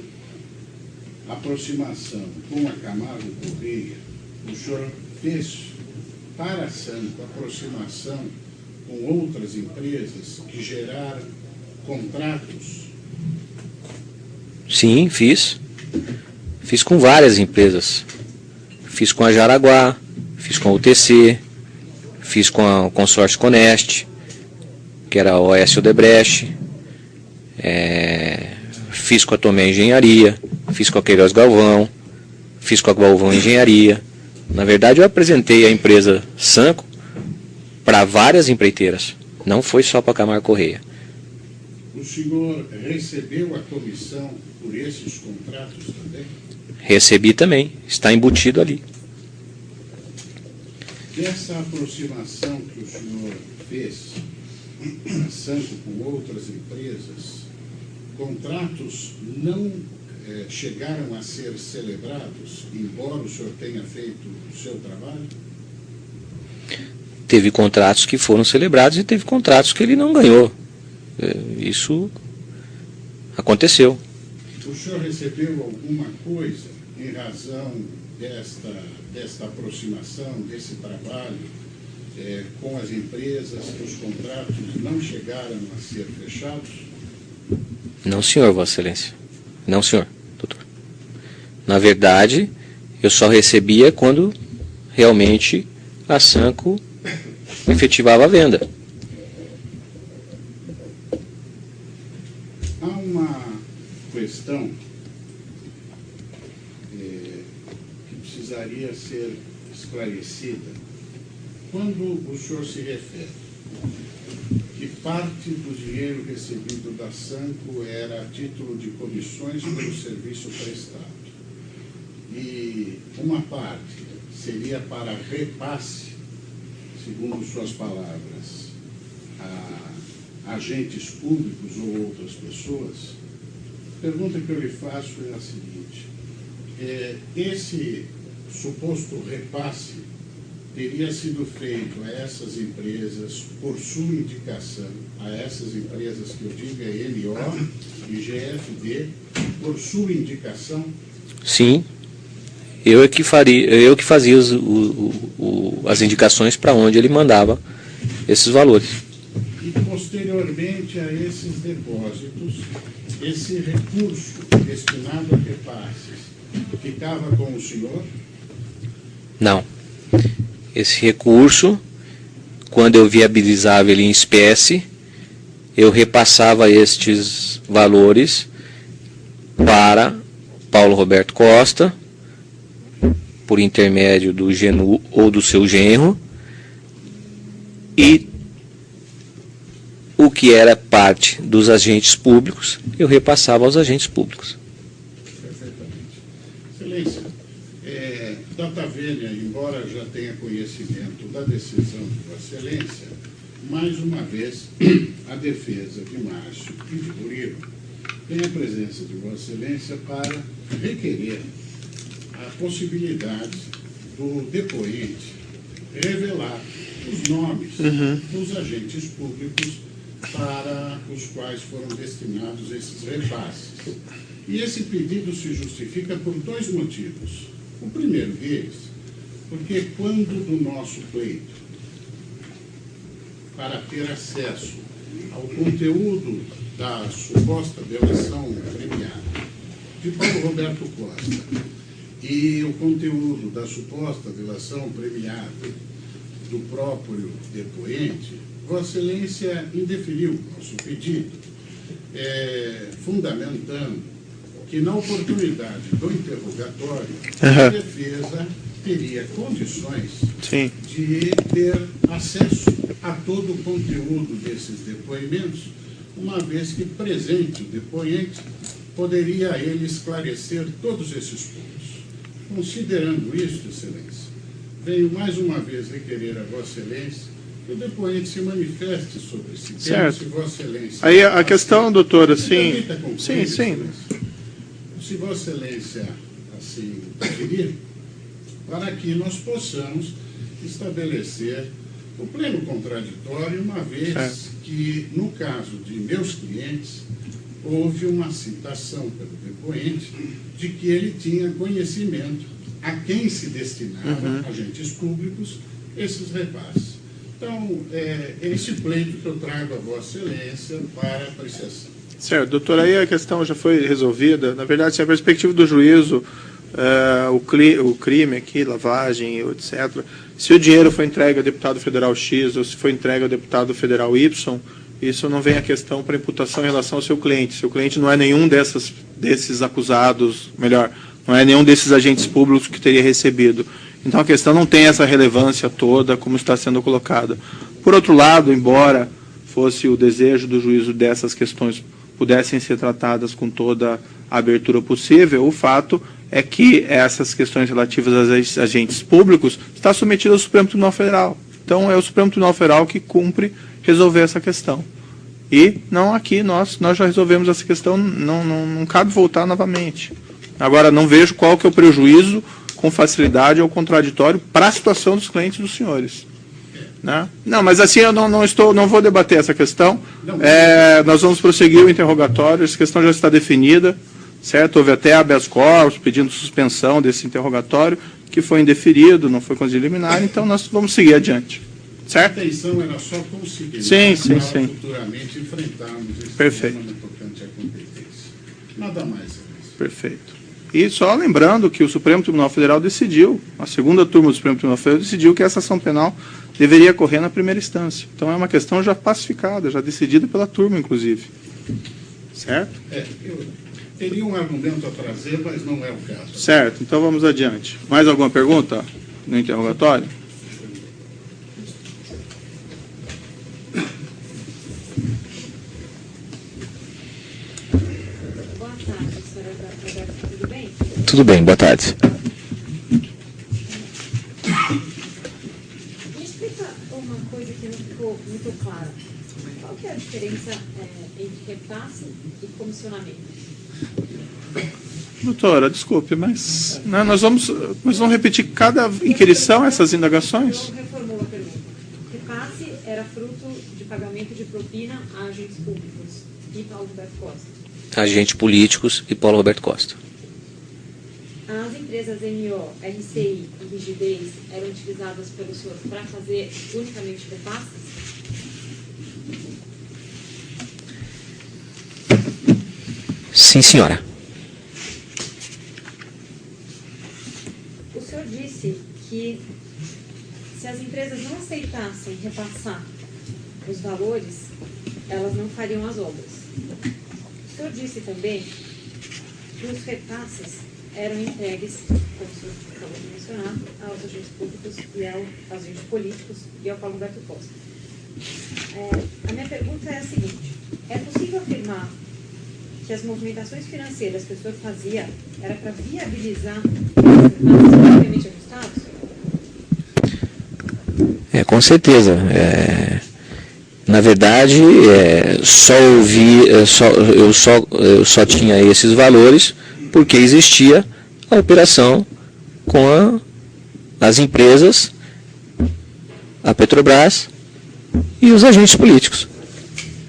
aproximação com a Camargo Correia, o senhor fez para a Sanco aproximação com outras empresas que geraram contratos? Sim, fiz. Fiz com várias empresas. Fiz com a Jaraguá, fiz com a UTC, fiz com o consórcio Conest, que era a OS Odebrecht, fiz com a Tomé Engenharia, fiz com a Queiroz Galvão, fiz com a Galvão Engenharia. Na verdade, eu apresentei a empresa Sanco para várias empreiteiras, não foi só para a Camargo Correia. O senhor recebeu a comissão por esses contratos também? Recebi também, está embutido ali. Dessa aproximação que o senhor fez, a Sanco com outras empresas, contratos não chegaram a ser celebrados, embora o senhor tenha feito o seu trabalho? Teve contratos que foram celebrados e teve contratos que ele não ganhou. Isso aconteceu. O senhor recebeu alguma coisa em razão desta aproximação, desse trabalho com as empresas, que os contratos não chegaram a ser fechados? Não, senhor, Vossa Excelência. Não, senhor, doutor. Na verdade, eu só recebia quando realmente a Sanco efetivava a venda. Há uma questão que precisaria ser esclarecida. Quando o senhor se refere que parte do dinheiro recebido da Sanco era a título de comissões pelo serviço prestado, e uma parte seria para repasse, segundo suas palavras, a agentes públicos ou outras pessoas, a pergunta que eu lhe faço é a seguinte: esse suposto repasse teria sido feito a essas empresas por sua indicação, a essas empresas que eu digo é MO e GFD, por sua indicação? Sim, eu que fazia as indicações para onde ele mandava esses valores. E posteriormente a esses depósitos, esse recurso destinado a repasses ficava com o senhor? Não. Esse recurso, quando eu viabilizava ele em espécie, eu repassava estes valores para Paulo Roberto Costa, por intermédio do Genu ou do seu genro, e o que era parte dos agentes públicos, eu repassava aos agentes públicos. Perfeitamente. Excelência, Data Vênia, embora já tenha conhecimento da decisão de Vossa Excelência, mais uma vez, a defesa de Márcio e de Murilo tem a presença de Vossa Excelência para requerer a possibilidade do depoente revelar os nomes dos agentes públicos para os quais foram destinados esses repasses. E esse pedido se justifica por dois motivos. O primeiro deles, porque quando do nosso pleito para ter acesso ao conteúdo da suposta delação premiada de Paulo Roberto Costa e o conteúdo da suposta delação premiada do próprio depoente, Vossa Excelência indeferiu nosso pedido, fundamentando que na oportunidade do interrogatório, a defesa teria condições de ter acesso a todo o conteúdo desses depoimentos, uma vez que presente o depoente, poderia ele esclarecer todos esses pontos. Considerando isso, Excelência, venho mais uma vez requerer a Vossa Excelência que o depoente se manifeste sobre esse tema, Certo. se Vossa Excelência... Aí a questão, doutora, Me sim. permita concluir, Sim, sim. Excelência. Se Vossa Excelência assim preferir, para que nós possamos estabelecer o pleno contraditório, uma vez que, no caso de meus clientes, houve uma citação pelo depoente de que ele tinha conhecimento a quem se destinava, agentes públicos, esses repasses. Então, é esse pleito que eu trago a Vossa Excelência para apreciação. Certo, doutor, aí a questão já foi resolvida. Na verdade, se a perspectiva do juízo, o crime aqui, lavagem, etc., se o dinheiro foi entregue ao deputado federal X ou se foi entregue ao deputado federal Y, isso não vem a questão para imputação em relação ao seu cliente. Seu cliente não é nenhum desses acusados, melhor, não é nenhum desses agentes públicos que teria recebido. Então a questão não tem essa relevância toda como está sendo colocada. Por outro lado, embora fosse o desejo do juízo dessas questões pudessem ser tratadas com toda a abertura possível, o fato é que essas questões relativas aos agentes públicos está submetido ao Supremo Tribunal Federal. Então é o Supremo Tribunal Federal que cumpre resolver essa questão. E não aqui, nós já resolvemos essa questão, não cabe voltar novamente. Agora, não vejo qual que é o prejuízo com facilidade ou contraditório para a situação dos clientes dos senhores. Né? Não, mas assim eu não vou debater essa questão. Nós vamos prosseguir o interrogatório, essa questão já está definida, certo? Houve até habeas corpus pedindo suspensão desse interrogatório, que foi indeferido, não foi conseguido eliminar, então nós vamos seguir adiante. Certo? A intenção era só conseguir sim. futuramente enfrentarmos esse Perfeito. problema no tocante à competência. Nada mais, Excelência. Perfeito. E só lembrando que o Supremo Tribunal Federal decidiu, a segunda turma do Supremo Tribunal Federal decidiu que essa ação penal deveria correr na primeira instância. Então é uma questão já pacificada, já decidida pela turma, inclusive. Certo? Eu teria um argumento a trazer, mas não é o caso. Certo, então vamos adiante. Mais alguma pergunta no interrogatório? Boa tarde, senhora Roberta, tudo bem? Tudo bem, boa tarde. Me explica uma coisa que não ficou muito clara. Qual que é a diferença entre repasse e comissionamento? Doutora, desculpe, mas nós vamos repetir cada inquirição essas indagações? Eu reformulo a pergunta. Repasse era fruto de pagamento de propina a agentes públicos e Paulo Roberto Costa. Agentes políticos e Paulo Roberto Costa. As empresas MO, RCI e Rigidez eram utilizadas pelo senhor para fazer unicamente repasses? Sim, senhora. O senhor disse que se as empresas não aceitassem repassar os valores, elas não fariam as obras. O senhor disse também que os repasses eram entregues, como o senhor acabou de mencionar, aos agentes públicos e aos agentes políticos e ao Paulo Roberto Costa. A minha pergunta é a seguinte: é possível afirmar que as movimentações financeiras que o senhor fazia era para viabilizar os repasses previamente ajustados? Com certeza. Na verdade, eu só tinha esses valores porque existia a operação com as empresas, a Petrobras e os agentes políticos.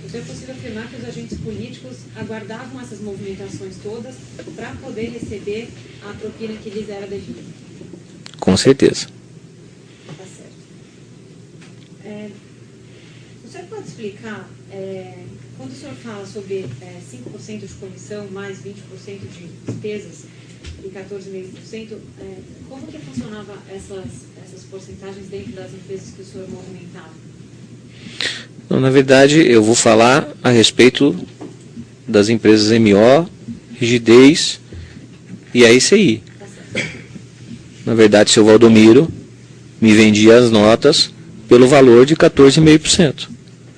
Então é possível afirmar que os agentes políticos aguardavam essas movimentações todas para poder receber a propina que lhes era devida? Com certeza. Tá certo. O senhor pode explicar, quando o senhor fala sobre 5% de comissão mais 20% de despesas e 14,5%, como que funcionava essas porcentagens dentro das empresas que o senhor movimentava? Então, na verdade, eu vou falar a respeito das empresas MO, Rigidez e a ICI. Tá certo. Na verdade, seu Valdomiro me vendia as notas pelo valor de 14,5%.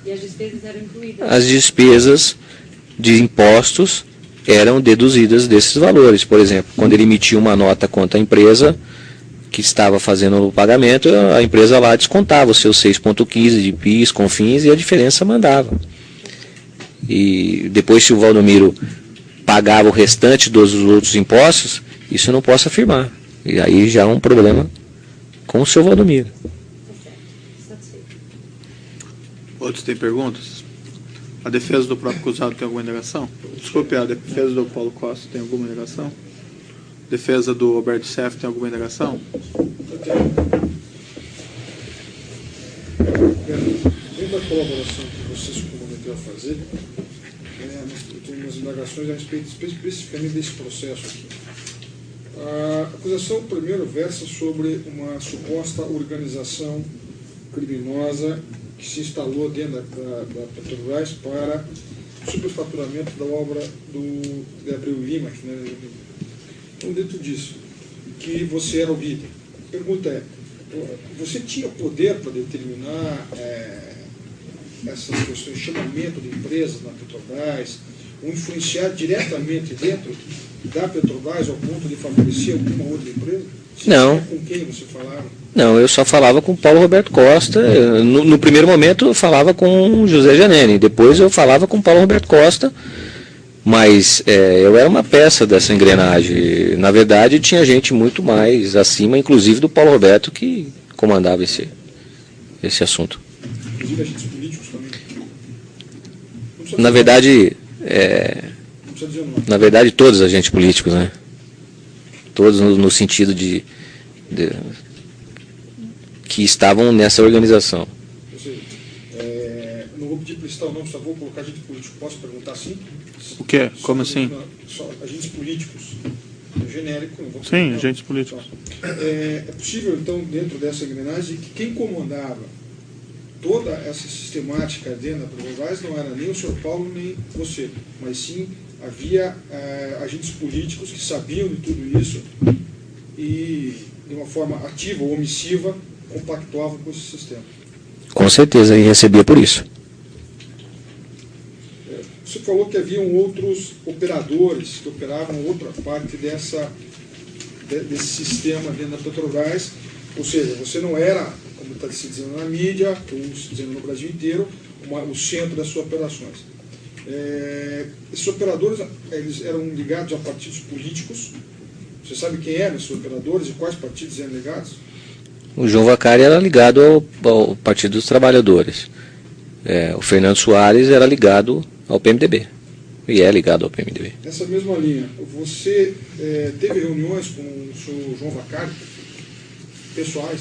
E as despesas eram incluídas? As despesas de impostos eram deduzidas desses valores. Por exemplo, quando ele emitia uma nota contra a empresa que estava fazendo o pagamento, a empresa lá descontava os seus 6,15 de PIS, CONFINS, e a diferença mandava. E depois, se o Valdomiro pagava o restante dos outros impostos, isso eu não posso afirmar. E aí já é um problema com o seu Valdomiro. Outros têm perguntas? A defesa do próprio acusado tem alguma indagação? Desculpe, a defesa do Paulo Costa tem alguma indagação? Defesa do Roberto Seff tem alguma indagação? Dentro da colaboração que você se comprometeu a fazer, eu tenho umas indagações a respeito especificamente desse processo aqui. A acusação, primeiro, versa sobre uma suposta organização criminosa que se instalou dentro da Petrobras para superfaturamento da obra de Abreu Lima. Né? Então, dentro disso, que você era o líder. A pergunta é, você tinha poder para determinar essas questões de chamamento de empresas na Petrobras, ou influenciar diretamente dentro da Petrobras ao ponto de favorecer alguma outra empresa? Não. Com quem você falava? Não, eu só falava com o Paulo Roberto Costa. No primeiro momento eu falava com o José Janene, depois eu falava com o Paulo Roberto Costa, mas eu era uma peça dessa engrenagem. Na verdade, tinha gente muito mais acima, inclusive do Paulo Roberto, que comandava esse assunto. Inclusive agentes políticos também? Na verdade, não precisa dizer o nome. na verdade, todos os agentes políticos, né? Todos no sentido de que estavam nessa organização. Ou seja, não vou pedir para citar o nome, só vou colocar agente político. Posso perguntar assim? O quê? Como assim? Só agentes políticos. Genérico. Não vou Sim, perguntar. agentes políticos. É possível, então, dentro dessa engrenagem, que quem comandava toda essa sistemática dentro da Petrobras não era nem o senhor Paulo, nem você, mas sim havia agentes políticos que sabiam de tudo isso e, de uma forma ativa ou omissiva, compactuavam com esse sistema. Com certeza, e recebia por isso. Você falou que haviam outros operadores que operavam outra parte desse sistema dentro da Petrobras, ou seja, você não era, como está se dizendo na mídia, ou se dizendo no Brasil inteiro, o centro das suas operações. Esses operadores, eles eram ligados a partidos políticos. Você sabe quem eram esses operadores e quais partidos eram ligados? O João Vacari era ligado ao Partido dos Trabalhadores. O Fernando Soares era ligado ao PMDB. E é ligado ao PMDB. Nessa mesma linha, você teve reuniões com o senhor João Vacari, pessoais,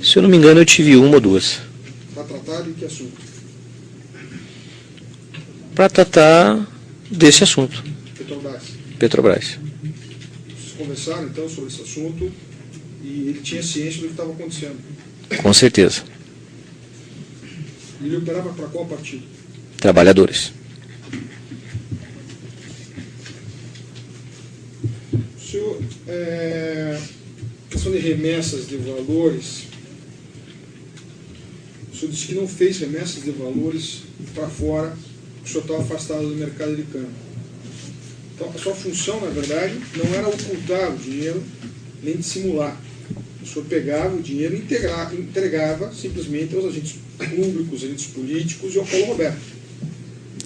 Se eu não me engano, eu tive uma ou duas. para tratar de que assunto? Para tratar desse assunto, Petrobras. Vocês conversaram, então, sobre esse assunto e ele tinha ciência do que estava acontecendo. Com certeza. Ele operava para qual partido? Trabalhadores. O senhor, questão de remessas de valores, o senhor disse que não fez remessas de valores para fora, o senhor estava afastado do mercado de câmbio. Então, a sua função, na verdade, não era ocultar o dinheiro, nem dissimular. O senhor pegava o dinheiro e entregava simplesmente aos agentes públicos, agentes políticos e ao Paulo Roberto.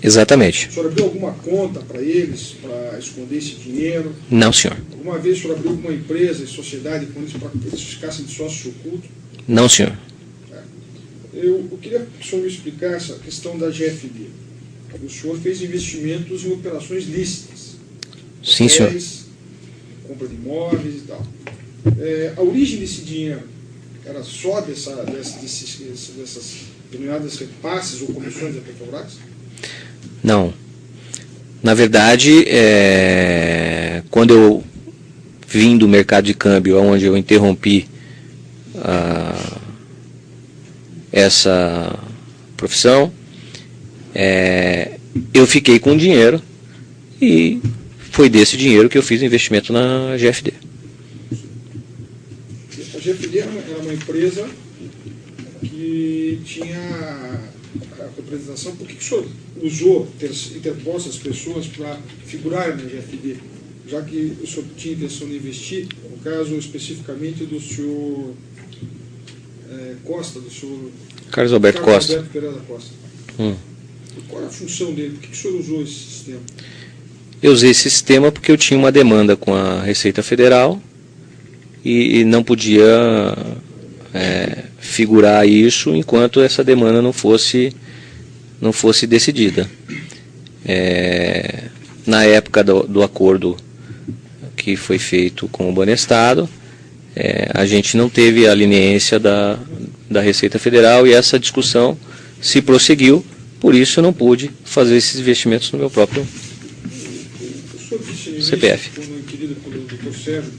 Exatamente. O senhor abriu alguma conta para eles, para esconder esse dinheiro? Não, senhor. Alguma vez o senhor abriu alguma empresa, sociedade com eles, para que eles ficassem de sócios ocultos? Não, senhor. Eu queria que o senhor me explicasse a questão da GFD. O senhor fez investimentos em operações lícitas. Sim, senhor. Hotéis, compra de imóveis e tal. A origem desse dinheiro era só dessas denominadas repasses ou comissões da Petrobras? Não. Na verdade, quando eu vim do mercado de câmbio, onde eu interrompi essa profissão, eu fiquei com dinheiro e foi desse dinheiro que eu fiz o investimento na GFD. A GFD era uma empresa que tinha a apresentação, por que o senhor usou interposto as pessoas para figurarem na GFD, já que o senhor tinha intenção de investir, no caso especificamente do senhor Costa, do senhor Carlos Alberto Costa. Pereira da Costa. Qual é a função dele? Por que o senhor usou esse sistema? Eu usei esse sistema porque eu tinha uma demanda com a Receita Federal e não podia figurar isso enquanto essa demanda não fosse decidida. Na época do acordo que foi feito com o Banestado, a gente não teve a leniência da Receita Federal e essa discussão se prosseguiu, por isso eu não pude fazer esses investimentos no meu próprio CPF. Quando inquirido pelo Dr. Sérgio,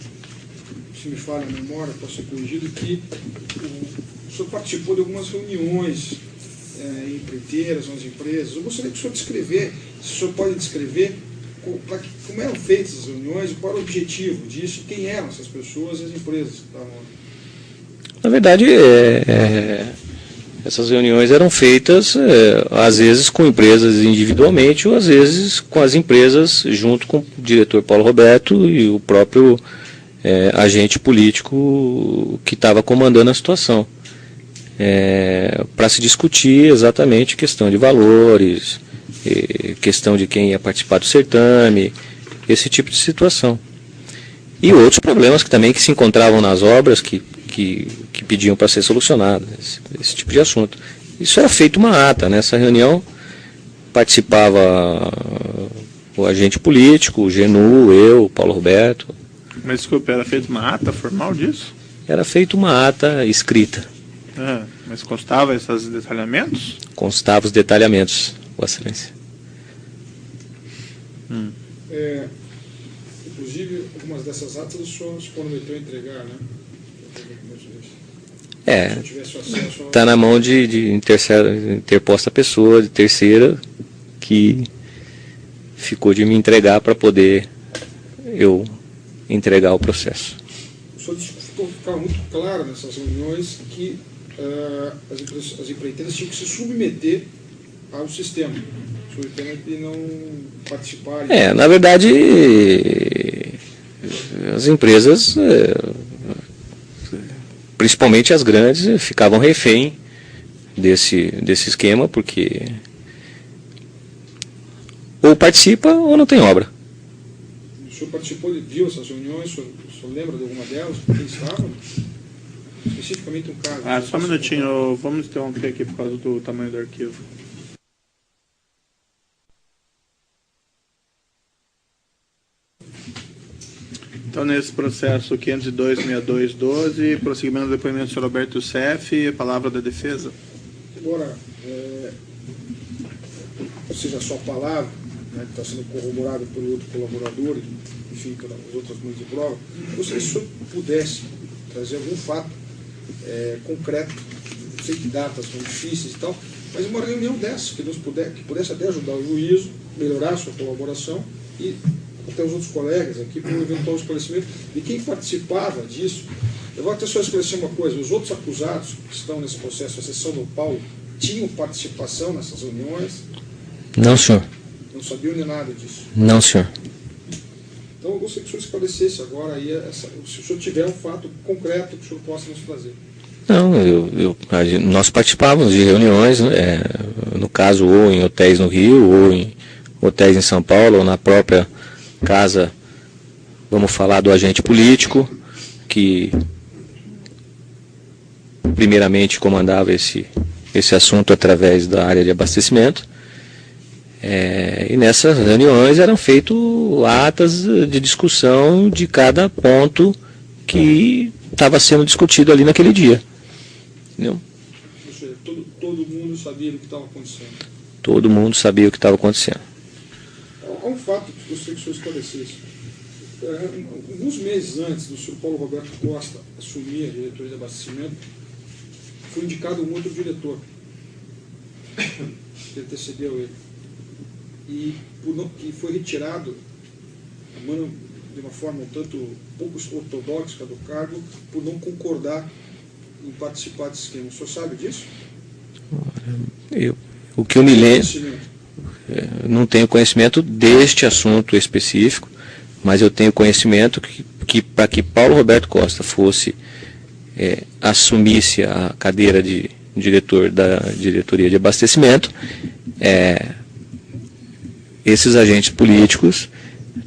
se me falha a memória, posso ser corrigido, que o senhor participou de algumas reuniões em empreiteiras, nas empresas. Eu gostaria que o senhor descrever, se o senhor pode descrever como eram feitas as reuniões, qual era o objetivo disso, quem eram essas pessoas e as empresas que estavam lá. Na verdade, essas reuniões eram feitas, às vezes, com empresas individualmente, ou às vezes com as empresas, junto com o diretor Paulo Roberto e o próprio agente político que estava comandando a situação, para se discutir exatamente questão de valores, questão de quem ia participar do certame, esse tipo de situação. E outros problemas também que se encontravam nas obras que pediam para ser solucionados, esse tipo de assunto. Isso era feito uma ata. Nessa reunião participava o agente político, o Genu, eu, o Paulo Roberto. Mas desculpa, era feita uma ata formal disso? Era feita uma ata escrita. Mas constava esses detalhamentos? Constava os detalhamentos, Vossa Excelência. Inclusive, algumas dessas atas o senhor se comprometeu a entregar, né? Está na mão de interposta pessoa, de terceira, que ficou de me entregar para poder eu entregar o processo. O senhor ficava muito claro nessas reuniões que as empreiteiras tinham que se submeter ao sistema. O senhor entende que não participarem. Na verdade, as empresas, principalmente as grandes, ficavam refém desse esquema, porque ou participa ou não tem obra. O senhor participou, viu essas reuniões? O senhor lembra de alguma delas? Quem estava? Especificamente um caso. Só um minutinho, vamos interromper aqui por causa do tamanho do arquivo. Então, nesse processo 502.6212, prosseguimento do depoimento do senhor Alberto Seff, a palavra da defesa. Embora seja só a palavra, né, que está sendo corroborada por outro colaborador, enfim, pelas outras mãos de prova, eu gostaria que o senhor pudesse trazer algum fato concreto, não sei que datas são difíceis e tal, mas uma reunião dessa, que pudesse até ajudar o juízo, melhorar a sua colaboração e até os outros colegas aqui para um eventual esclarecimento de quem participava disso. Eu vou até só esclarecer uma coisa: os outros acusados que estão nesse processo, a exceção do Paulo, tinham participação nessas reuniões? Não, senhor. Não sabiam nem nada disso? Não, senhor. Então eu gostaria que o senhor esclarecesse agora aí, se o senhor tiver um fato concreto que o senhor possa nos trazer. Não, nós participávamos de reuniões, no caso, ou em hotéis no Rio, ou em hotéis em São Paulo, ou na própria casa, vamos falar do agente político, que primeiramente comandava esse assunto através da área de abastecimento. E nessas reuniões eram feitas atas de discussão de cada ponto que estava sendo discutido ali naquele dia. Entendeu? Ou seja, todo mundo sabia do que estava acontecendo? Todo mundo sabia o que estava acontecendo. Há um fato que eu gostaria que o senhor esclarecesse. Alguns meses antes do senhor Paulo Roberto Costa assumir a diretoria de abastecimento, foi indicado um outro diretor que antecedeu ele. E foi retirado de uma forma um tanto pouco ortodoxa do cargo por não concordar em participar desse esquema. O senhor sabe disso? O que eu me lembro, não tenho conhecimento deste assunto específico, mas eu tenho conhecimento que para que Paulo Roberto Costa assumisse a cadeira de diretor da diretoria de abastecimento, esses agentes políticos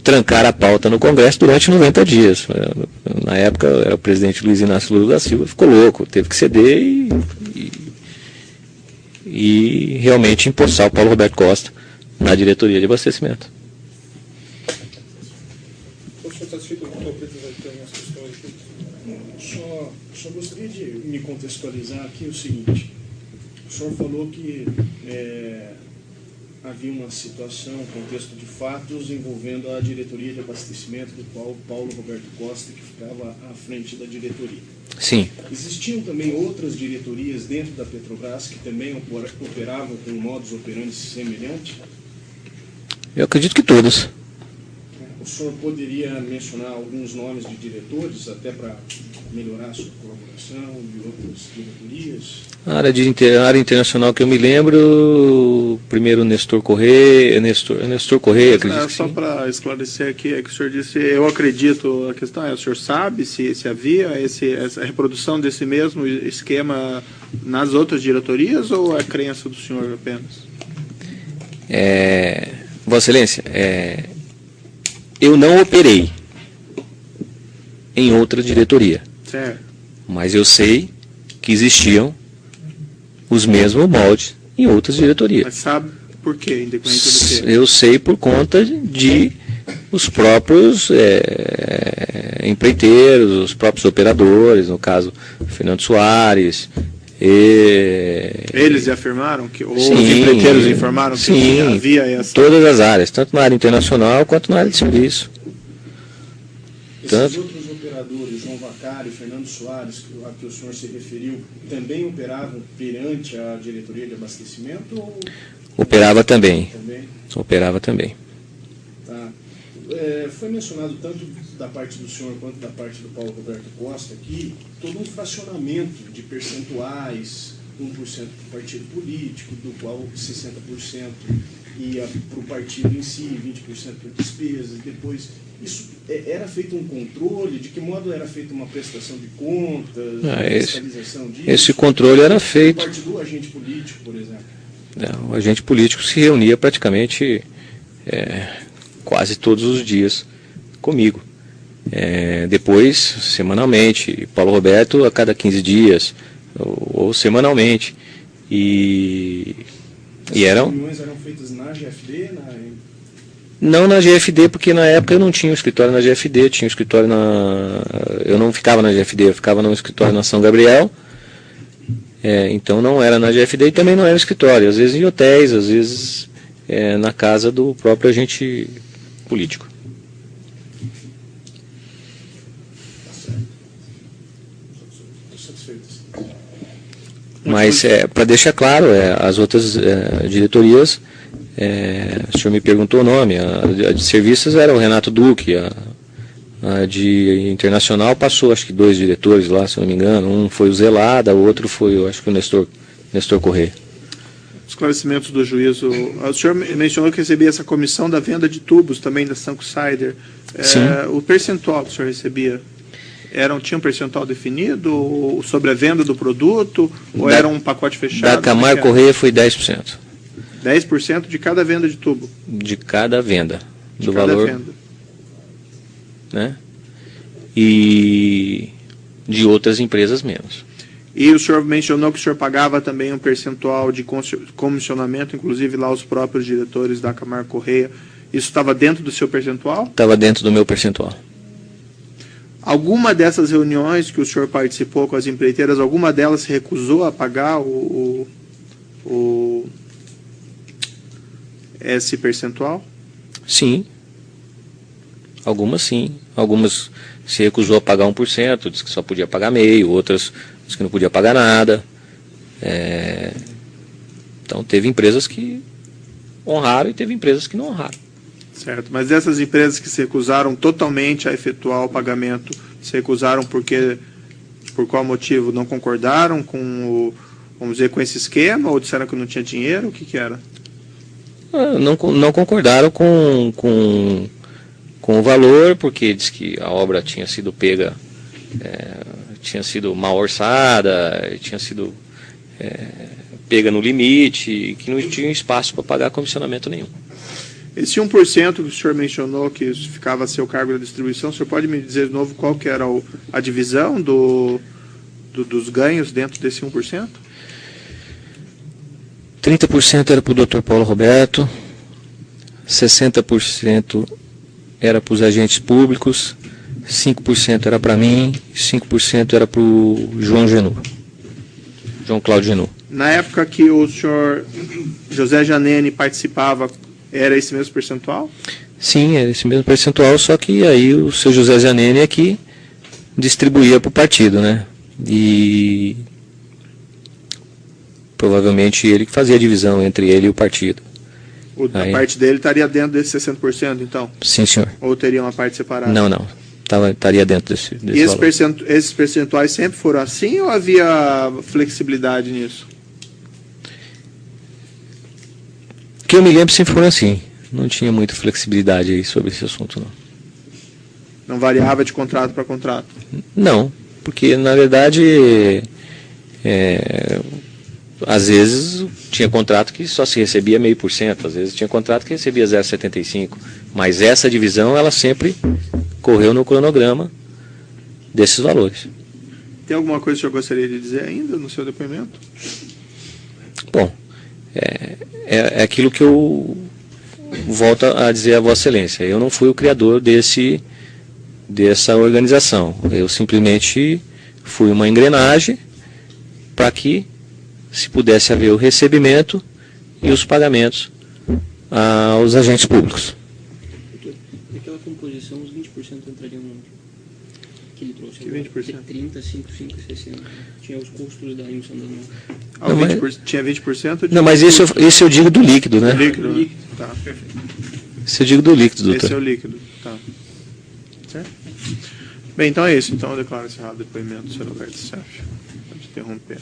trancaram a pauta no Congresso durante 90 dias. Na época, era o presidente Luiz Inácio Lula da Silva, ficou louco, teve que ceder e realmente empossar o Paulo Roberto Costa na diretoria de abastecimento. O senhor está satisfeito com o doutor Pedro vai ter umas questões aqui? Só gostaria de me contextualizar aqui o seguinte. O senhor falou que havia uma situação, um contexto de fatos envolvendo a diretoria de abastecimento do qual Paulo Roberto Costa, que ficava à frente da diretoria. Sim. Existiam também outras diretorias dentro da Petrobras que também operavam com um modus operandi semelhante? Eu acredito que todas. O senhor poderia mencionar alguns nomes de diretores, até para melhorar a sua colaboração de outras diretorias? A área internacional que eu me lembro, primeiro Nestor Correia, acredito que só sim. para esclarecer aqui, que o senhor disse, eu acredito, a questão o senhor sabe se havia essa reprodução desse mesmo esquema nas outras diretorias ou é crença do senhor apenas? Vossa Excelência, eu não operei em outra diretoria, Certo. mas eu sei que existiam os mesmos moldes em outras diretorias. Mas sabe por quê, independente do quê? Eu sei por conta de os próprios empreiteiros, os próprios operadores, no caso, Fernando Soares. Eles afirmaram que, ou Sim, os empreiteiros informaram que sim, havia essa... todas as áreas, tanto na área internacional quanto na área de serviço. Esses outros operadores, João Vacari, Fernando Soares, a que o senhor se referiu, também operavam perante a diretoria de abastecimento? Ou... Operava também. Operava também. Tá. Foi mencionado tanto da parte do senhor quanto da parte do Paulo Roberto Costa aqui todo um fracionamento de percentuais, 1% para o partido político, do qual 60% ia para o partido em si, 20% para despesas, depois... Isso era feito um controle? De que modo era feita uma prestação de contas, fiscalização disso? Esse controle era feito... Por parte do agente político, por exemplo? O agente político se reunia praticamente quase todos os dias comigo. Depois, semanalmente, Paulo Roberto a cada 15 dias, ou semanalmente. As reuniões eram feitas na GFD? Não na GFD, porque na época eu não tinha um escritório na GFD, tinha um escritório eu não ficava na GFD, eu ficava no escritório na São Gabriel, então não era na GFD e também não era escritório, às vezes em hotéis, às vezes na casa do próprio agente político. Mas, para deixar claro, as outras diretorias, o senhor me perguntou o nome, a de serviços era o Renato Duque, a de internacional passou acho que 2 diretores lá, se não me engano, um foi o Zelada, o outro foi, eu acho que o Nestor Correia. Esclarecimentos do juízo. O senhor mencionou que recebia essa comissão da venda de tubos também da Sanco Cider. O percentual que o senhor recebia, tinha um percentual definido sobre a venda do produto ou era um pacote fechado? Da Camargo Correia foi 10%. 10% de cada venda de tubo? De cada venda. De do cada valor, venda. Né? E de outras empresas menos. E o senhor mencionou que o senhor pagava também um percentual de comissionamento, inclusive lá os próprios diretores da Camargo Correia. Isso estava dentro do seu percentual? Estava dentro do meu percentual. Alguma dessas reuniões que o senhor participou com as empreiteiras, alguma delas se recusou a pagar esse percentual? Sim. Algumas sim. Algumas se recusou a pagar 1%, disse que só podia pagar meio, outras disse que não podia pagar nada. Então teve empresas que honraram e teve empresas que não honraram. Certo, mas dessas empresas que se recusaram totalmente a efetuar o pagamento, se recusaram por qual motivo? Não concordaram com vamos dizer, com esse esquema, ou disseram que não tinha dinheiro? O que era? Não concordaram com o valor, porque diz que a obra tinha sido pega, tinha sido mal orçada, tinha sido pega no limite, e que não tinha espaço para pagar comissionamento nenhum. Esse 1% que o senhor mencionou, que ficava a seu cargo da distribuição, o senhor pode me dizer de novo qual que era a divisão dos ganhos dentro desse 1%? 30% era para o Dr. Paulo Roberto, 60% era para os agentes públicos, 5% era para mim, 5% era para o João Cláudio Genu. Na época que o senhor José Janene participava, era esse mesmo percentual? Sim, era esse mesmo percentual, só que aí o seu José Janene é que distribuía para o partido, né? E provavelmente ele que fazia a divisão entre ele e o partido. A parte dele estaria dentro desse 60%, então? Sim, senhor. Ou teria uma parte separada? Não. Estaria dentro desse e valor. Esses percentuais sempre foram assim ou havia flexibilidade nisso? Que eu me lembro sempre foram assim. Não tinha muita flexibilidade aí sobre esse assunto, não. Não variava de contrato para contrato? Não, porque na verdade às vezes tinha contrato que só se recebia 0,5%, às vezes tinha contrato que recebia 0,75%, mas essa divisão ela sempre correu no cronograma desses valores. Tem alguma coisa que o senhor gostaria de dizer ainda no seu depoimento? Bom, é aquilo que eu volto a dizer a Vossa Excelência. Eu não fui o criador dessa organização. Eu simplesmente fui uma engrenagem para que se pudesse haver o recebimento e os pagamentos aos agentes públicos. Naquela composição, os 20% entrariam no que ele trouxe. Que 20%? 30, 5, 60. Tinha os custos da emissão das notas. Ah, Não, 20%, tinha 20%? Não, mas esse eu digo do líquido, né? Líquido, né? Tá, perfeito. Esse eu digo do líquido, doutor. Esse é o líquido, tá. Certo? Bem, então é isso. Então eu declaro encerrado o depoimento do senhor Alberto Sef. Pode interromper.